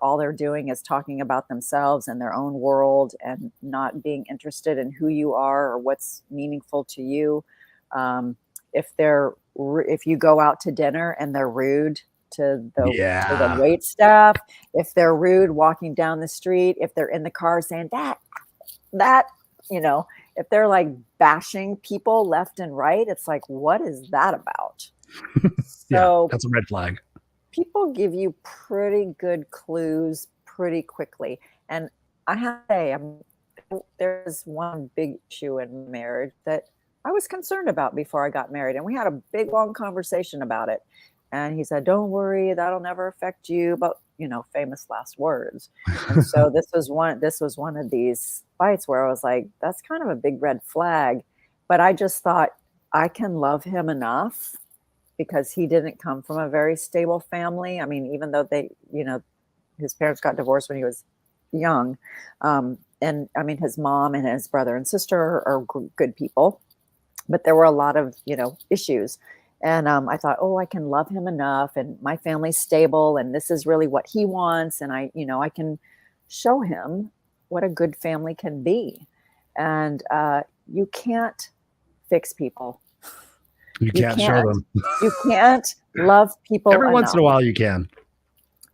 all they're doing is talking about themselves and their own world and not being interested in who you are or what's meaningful to you. If you go out to dinner and they're rude to the wait staff, if they're rude walking down the street, if they're in the car saying that, if they're like bashing people left and right, it's like, what is that about? So that's a red flag. People give you pretty good clues pretty quickly. And I have to say, there's one big issue in marriage that I was concerned about before I got married. And we had a big, long conversation about it. And he said, don't worry, that'll never affect you. But, famous last words. And so this was one of these fights where I was like, that's kind of a big red flag. But I just thought, I can love him enough, because he didn't come from a very stable family. I mean, even though his parents got divorced when he was young. And I mean, his mom and his brother and sister are good people, but there were a lot of, issues. And I thought, I can love him enough, and my family's stable, and this is really what he wants. And I can show him what a good family can be. And you can't fix people. You can't show them. You can't love people Every enough. once in a while you can.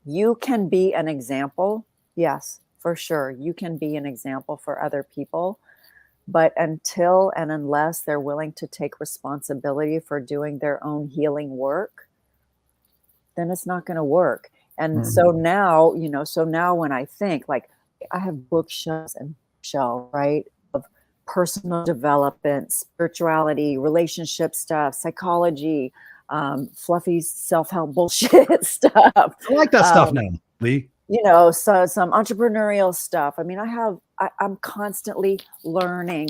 You can be an example. Yes, for sure. You can be an example for other people. But until and unless they're willing to take responsibility for doing their own healing work, then it's not going to work. And so now, when I think, like, I have bookshelves and bookshelves, right? Personal development, spirituality, relationship stuff, psychology, fluffy self-help bullshit stuff. I like that stuff now, Lee. So some entrepreneurial stuff. I mean, I'm constantly learning,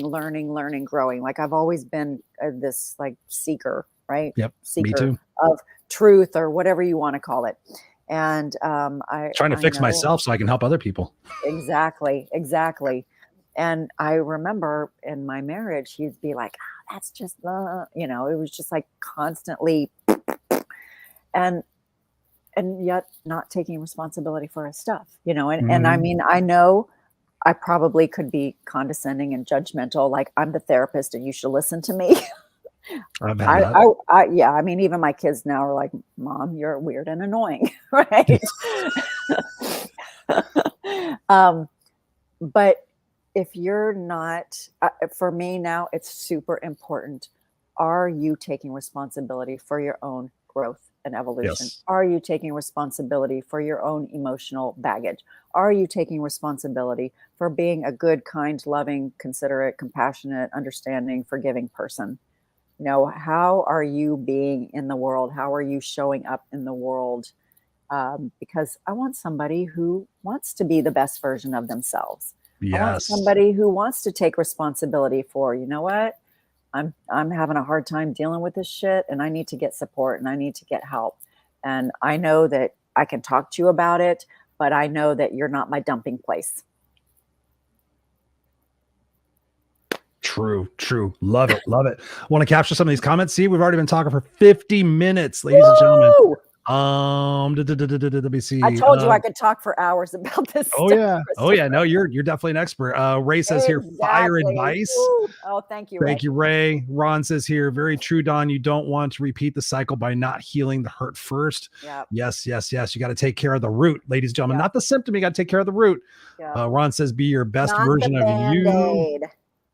growing. Like, I've always been this like seeker, right? Yep. Seeker Me too. of truth, or whatever you want to call it. And trying to fix myself so I can help other people. Exactly. And I remember in my marriage, he'd be like, that's just, it was just like constantly, and yet not taking responsibility for his stuff, and I mean, I know I probably could be condescending and judgmental, like, I'm the therapist and you should listen to me. I mean, even my kids now are like, Mom, you're weird and annoying. Right. But if you're not, for me now, it's super important. Are you taking responsibility for your own growth and evolution? Yes. Are you taking responsibility for your own emotional baggage? Are you taking responsibility for being a good, kind, loving, considerate, compassionate, understanding, forgiving person? How are you being in the world? How are you showing up in the world? Because I want somebody who wants to be the best version of themselves. Yes. I want somebody who wants to take responsibility for, you know what? I'm having a hard time dealing with this shit, and I need to get support, and I need to get help. And I know that I can talk to you about it, but I know that you're not my dumping place. True. Love it. Want to capture some of these comments? See, we've already been talking for 50 minutes, ladies and gentlemen. Let me see. I told you I could talk for hours about this Oh stuff, yeah. Oh yeah. No, you're definitely an expert. Ray says here, fire Exactly. advice. Woo. Oh, thank you, Ray. Thank you, Ray. Ron says here, very true, Dawn. You don't want to repeat the cycle by not healing the hurt first. Yeah. Yes. You got to take care of the root, ladies and gentlemen, Yep. not the symptom. You got to take care of the root. Yep. Ron says, be your best Not version the of you. Band-Aid.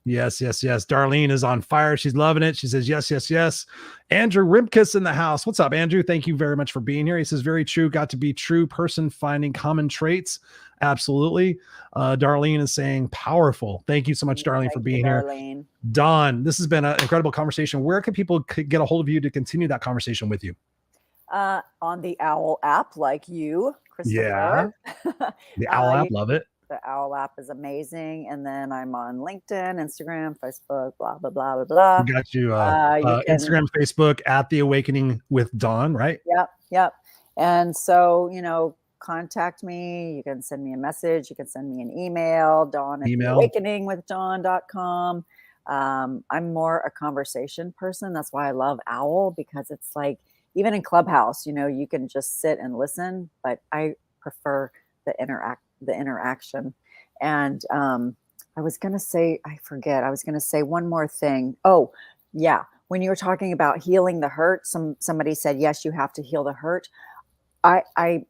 Yes. Darlene is on fire. She's loving it. She says, yes. Andrew Rimkus in the house. What's up, Andrew? Thank you very much for being here. He says, very true. Got to be true person finding common traits. Absolutely. Darlene is saying powerful. Thank you so much, Darlene, for being here. Darlene. Dawn, this has been an incredible conversation. Where can people get a hold of you to continue that conversation with you? On the Owl app, like you, Christopher. Yeah. The Owl app, love it. The Owl app is amazing. And then I'm on LinkedIn, Instagram, Facebook, blah, blah, blah, blah, blah. We got you, Instagram, Facebook, at The Awakening with Dawn, right? Yep. And so, contact me. You can send me a message. You can send me an email, dawn@awakeningwithdawn.com. I'm more a conversation person. That's why I love Owl, because it's like, even in Clubhouse, you can just sit and listen, but I prefer the interaction. And I was going to say, I forget, I was going to say one more thing. Oh, yeah. When you were talking about healing the hurt, somebody said, yes, you have to heal the hurt. I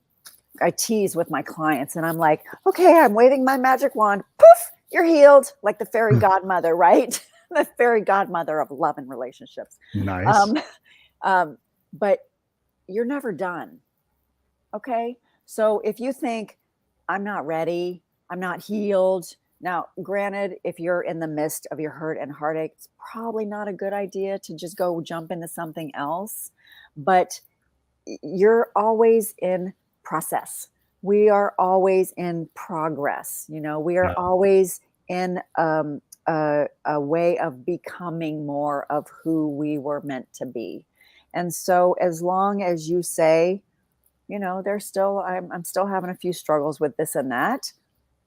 tease with my clients and I'm like, okay, I'm waving my magic wand. Poof, you're healed. Like the fairy godmother, right? The fairy godmother of love and relationships. Nice. But you're never done. Okay. So if you think I'm not ready, I'm not healed. Now, granted, if you're in the midst of your hurt and heartache, it's probably not a good idea to just go jump into something else, but you're always in process. We are always in progress. We are always in a way of becoming more of who we were meant to be. And so as long as you say, I'm still having a few struggles with this and that,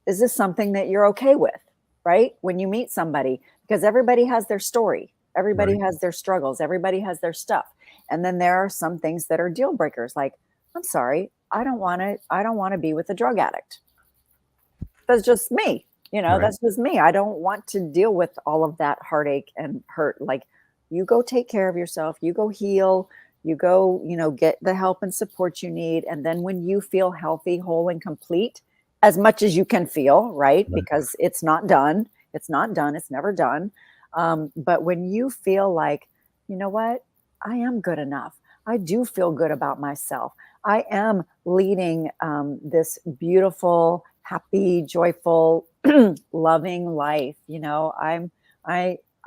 is this something that you're okay with, right? When you meet somebody, because everybody has their story, everybody has their struggles, everybody has their stuff. And then there are some things that are deal breakers. Like, I'm sorry, I don't want to be with a drug addict. That's just me. That's just me. I don't want to deal with all of that heartache and hurt. Like, you go take care of yourself, you go heal, you go, get the help and support you need. And then when you feel healthy, whole, and complete, as much as you can feel, right? Because it's not done. It's never done. But when you feel like, you know what, I am good enough. I do feel good about myself. I am leading this beautiful, happy, joyful, loving life.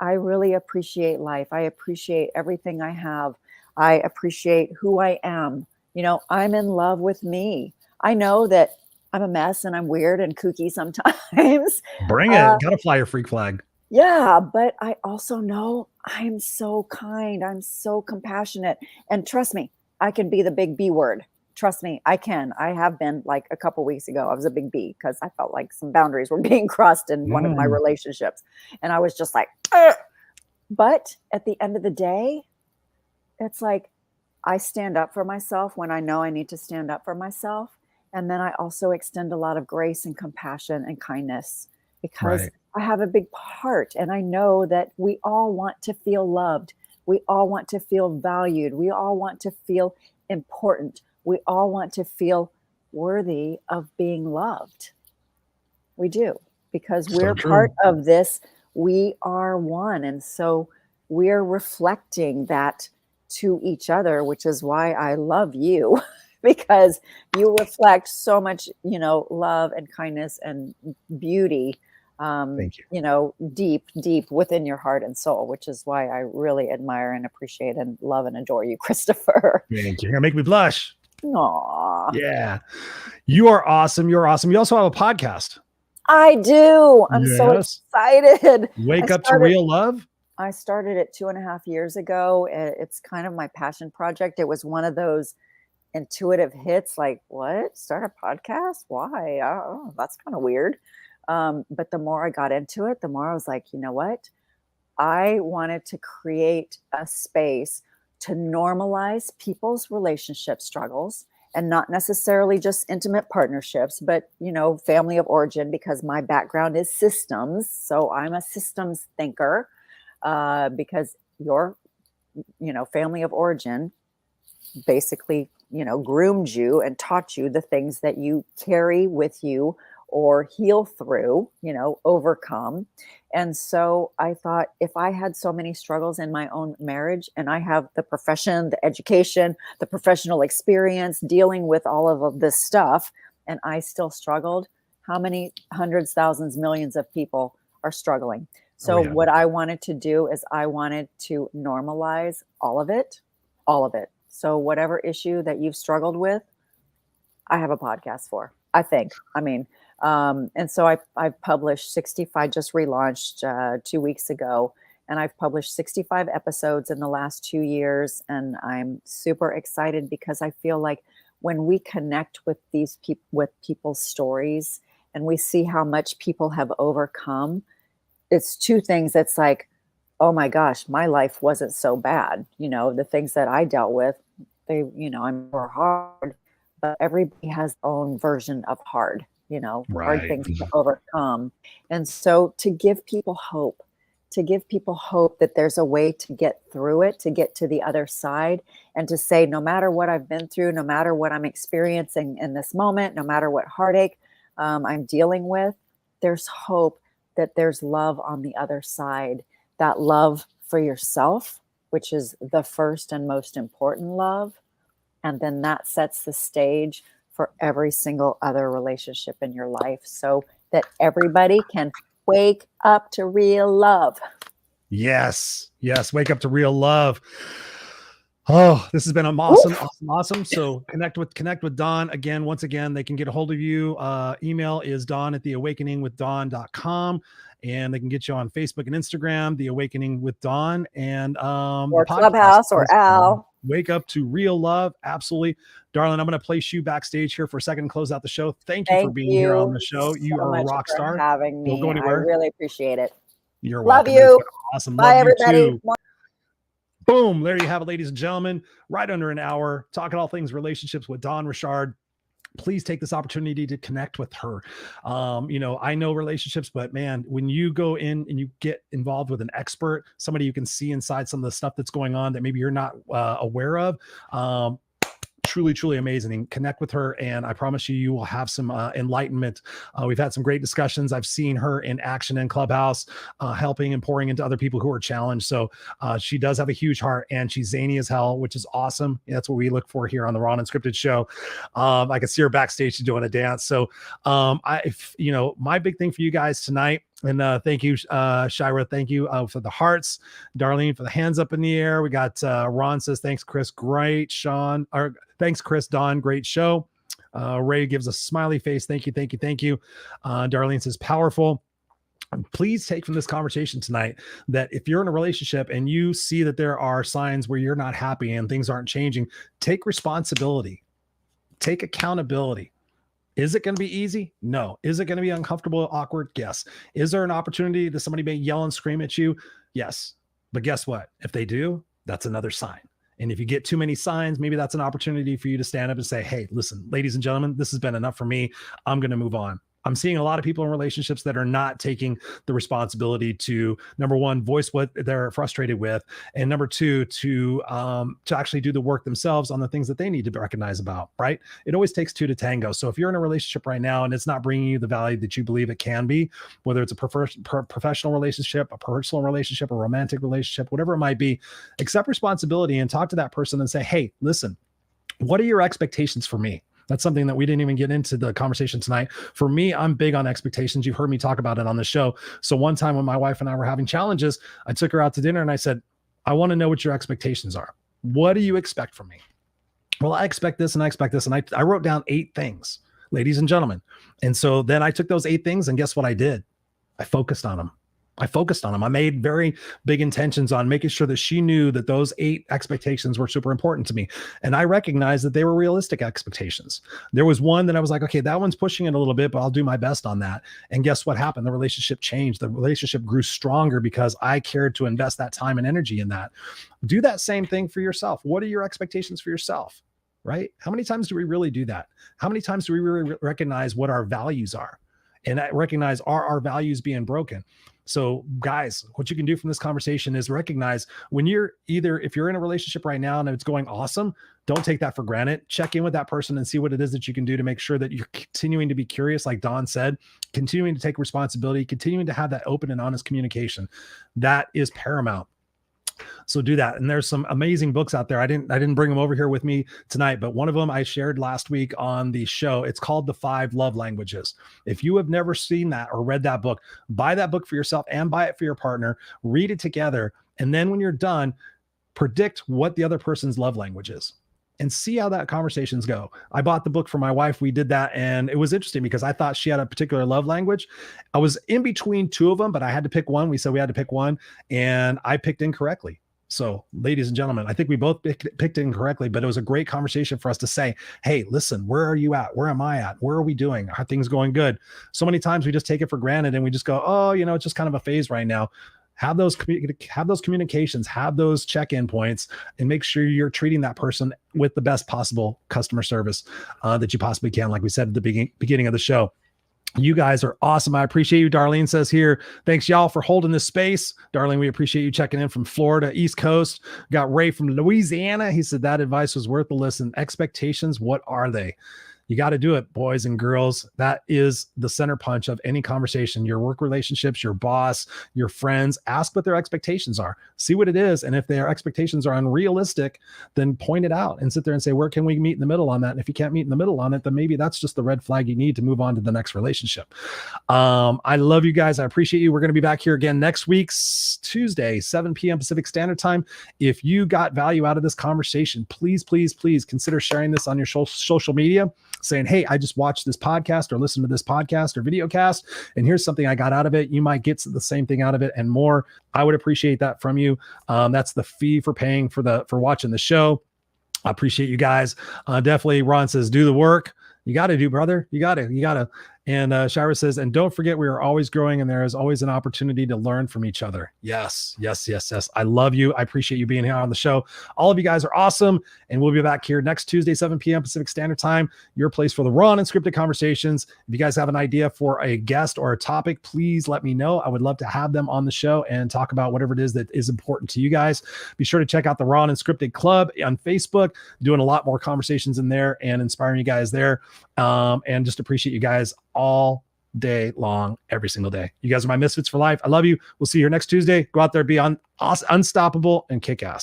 I really appreciate life. I appreciate everything I have. I appreciate who I am. I'm in love with me. I know that I'm a mess and I'm weird and kooky sometimes. Bring it. Gotta fly your freak flag. Yeah, but I also know I'm so kind. I'm so compassionate. And trust me, I can be the big B word. Trust me, I can. I have been. Like a couple weeks ago, I was a big B because I felt like some boundaries were being crossed in one of my relationships. And I was just like, ugh. But at the end of the day, it's like I stand up for myself when I know I need to stand up for myself. And then I also extend a lot of grace and compassion and kindness because I have a big part. And I know that we all want to feel loved. We all want to feel valued. We all want to feel important. We all want to feel worthy of being loved. We do, because we're part of this. We are one. And so we're reflecting that to each other, which is why I love you, because you reflect so much, love and kindness and beauty, Thank you. Deep within your heart and soul, which is why I really admire and appreciate and love and adore you, Christopher. Thank you. You're gonna make me blush. Aww. Yeah. You are awesome. You're awesome. You also have a podcast. I do. I'm so excited. Wake Up to Real Love. I started it 2.5 years ago. It's kind of my passion project. It was one of those intuitive hits, like, what? Start a podcast? Why? Oh, that's kind of weird. But the more I got into it, the more I was like, you know what? I wanted to create a space to normalize people's relationship struggles, and not necessarily just intimate partnerships, but, family of origin, because my background is systems. So I'm a systems thinker, because your, family of origin basically, groomed you and taught you the things that you carry with you or heal through, overcome. And so I thought, if I had so many struggles in my own marriage, and I have the profession, the education, the professional experience dealing with all of this stuff, and I still struggled, how many hundreds, thousands, millions of people are struggling? So what I wanted to do is I wanted to normalize all of it. So whatever issue that you've struggled with, I have a podcast for, I think. And so I've published 65, just relaunched 2 weeks ago, and I've published 65 episodes in the last 2 years. And I'm super excited because I feel like when we connect with these people, with people's stories, and we see how much people have overcome, it's two things. It's like, oh my gosh, my life wasn't so bad. The things that I dealt with, I'm more hard, but everybody has their own version of hard. Hard things to overcome. And so to give people hope that there's a way to get through it, to get to the other side, and to say, no matter what I've been through, no matter what I'm experiencing in this moment, no matter what heartache I'm dealing with, there's hope that there's love on the other side, that love for yourself, which is the first and most important love. And then that sets the stage for every single other relationship in your life, so that everybody can wake up to real love. Yes. Wake up to real love. Oh, this has been awesome. So connect with Dawn. Once again, they can get a hold of you. Email is dawn@theawakeningwithdawn.com. And they can get you on Facebook and Instagram, The Awakening with Dawn, and or Clubhouse or Al. Wake up to real love. Absolutely. Darling, I'm going to place you backstage here for a second and close out the show. Thank you for being here on the show. You are a rock star. Having me. Don't go anywhere. I really appreciate it. You're welcome. Love you. Awesome. Bye, Love everybody. You too. Boom. There you have it, ladies and gentlemen. Right under an hour, talking all things relationships with Dawn Rishard. Please take this opportunity to connect with her. I know relationships, but man, when you go in and you get involved with an expert, somebody you can see inside some of the stuff that's going on that maybe you're not aware of, truly amazing. Connect with her, and I promise you will have some enlightenment. We've had some great discussions. I've seen her in action in Clubhouse, helping and pouring into other people who are challenged. So she does have a huge heart, and she's zany as hell, which is awesome. That's what we look for here on the Raw Unscripted show. I can see her backstage doing a dance. So my big thing for you guys tonight. And thank you, Shira. Thank you for the hearts. Darlene for the hands up in the air. We got Ron says, thanks, Chris. Great. Sean, thanks, Chris. Don, great show. Ray gives a smiley face. Thank you. Darlene says, powerful. Please take from this conversation tonight that if you're in a relationship and you see that there are signs where you're not happy and things aren't changing, take responsibility. Take accountability. Is it going to be easy? No. Is it going to be uncomfortable, awkward? Yes. Is there an opportunity that somebody may yell and scream at you? Yes. But guess what? If they do, that's another sign. And if you get too many signs, maybe that's an opportunity for you to stand up and say, hey, listen, ladies and gentlemen, this has been enough for me. I'm going to move on. I'm seeing a lot of people in relationships that are not taking the responsibility to, number one, voice what they're frustrated with, and number two, to actually do the work themselves on the things that they need to recognize about, right? It always takes two to tango. So if you're in a relationship right now and it's not bringing you the value that you believe it can be, whether it's a professional relationship, a personal relationship, a romantic relationship, whatever it might be, accept responsibility and talk to that person and say, hey, listen, what are your expectations for me? That's something that we didn't even get into the conversation tonight. For me, I'm big on expectations. You've heard me talk about it on the show. So one time when my wife and I were having challenges, I took her out to dinner and I said, I want to know what your expectations are. What do you expect from me? Well, I expect this and I expect this. And I wrote down 8 things, ladies and gentlemen. And so then I took those 8 things and guess what I did? I focused on them. I focused on them. I made very big intentions on making sure that she knew that those 8 expectations were super important to me. And I recognized that they were realistic expectations. There was one that I was like, okay, that one's pushing it a little bit, but I'll do my best on that. And guess what happened? The relationship changed. The relationship grew stronger because I cared to invest that time and energy in that. Do that same thing for yourself. What are your expectations for yourself? Right? How many times do we really do that? How many times do we really recognize what our values are? And I recognize, are our values being broken? So guys, what you can do from this conversation is recognize when if you're in a relationship right now and it's going awesome, don't take that for granted. Check in with that person and see what it is that you can do to make sure that you're continuing to be curious, like Dawn said, continuing to take responsibility, continuing to have that open and honest communication. That is paramount. So do that. And there's some amazing books out there. I didn't bring them over here with me tonight, but one of them I shared last week on the show. It's called The 5 Love Languages. If you have never seen that or read that book, buy that book for yourself and buy it for your partner, read it together. And then when you're done, predict what the other person's love language is and see how that conversations go. I bought the book for my wife. We did that. And it was interesting because I thought she had a particular love language. I was in between 2 of them, but I had to pick one. We said we had to pick one and I picked incorrectly. So ladies and gentlemen, I think we both picked incorrectly, but it was a great conversation for us to say, hey, listen, where are you at? Where am I at? Where are we doing? Are things going good? So many times we just take it for granted and we just go, oh, it's just kind of a phase right now. Have those communications, have those check-in points, and make sure you're treating that person with the best possible customer service that you possibly can. Like we said at the beginning of the show, you guys are awesome. I appreciate you. Darlene says here, thanks y'all for holding this space. Darlene, we appreciate you checking in from Florida, East Coast. Got Ray from Louisiana. He said that advice was worth a listen. Expectations, what are they? You got to do it, boys and girls. That is the center punch of any conversation. Your work relationships, your boss, your friends, ask what their expectations are. See what it is. And if their expectations are unrealistic, then point it out and sit there and say, where can we meet in the middle on that? And if you can't meet in the middle on it, then maybe that's just the red flag you need to move on to the next relationship. I love you guys. I appreciate you. We're going to be back here again next week's Tuesday, 7 p.m. Pacific Standard Time. If you got value out of this conversation, please, please, please consider sharing this on your social media, saying, hey, I just watched this podcast or listened to this podcast or video cast, and here's something I got out of it. You might get the same thing out of it and more. I would appreciate that from you. That's the fee for paying for watching the show. I appreciate you guys. Definitely. Ron says, do the work. You got to do, brother. You got to. And Shira says, and don't forget, we are always growing and there is always an opportunity to learn from each other. Yes. I love you. I appreciate you being here on the show. All of you guys are awesome. And we'll be back here next Tuesday, 7 p.m. Pacific Standard Time, your place for the raw and unscripted conversations. If you guys have an idea for a guest or a topic, please let me know. I would love to have them on the show and talk about whatever it is that is important to you guys. Be sure to check out the Raw and Unscripted Club on Facebook, doing a lot more conversations in there and inspiring you guys there. And just appreciate you guys all day long, every single day. You guys are my misfits for life. I love you. We'll see you here next Tuesday. Go out there, be unstoppable and kick ass.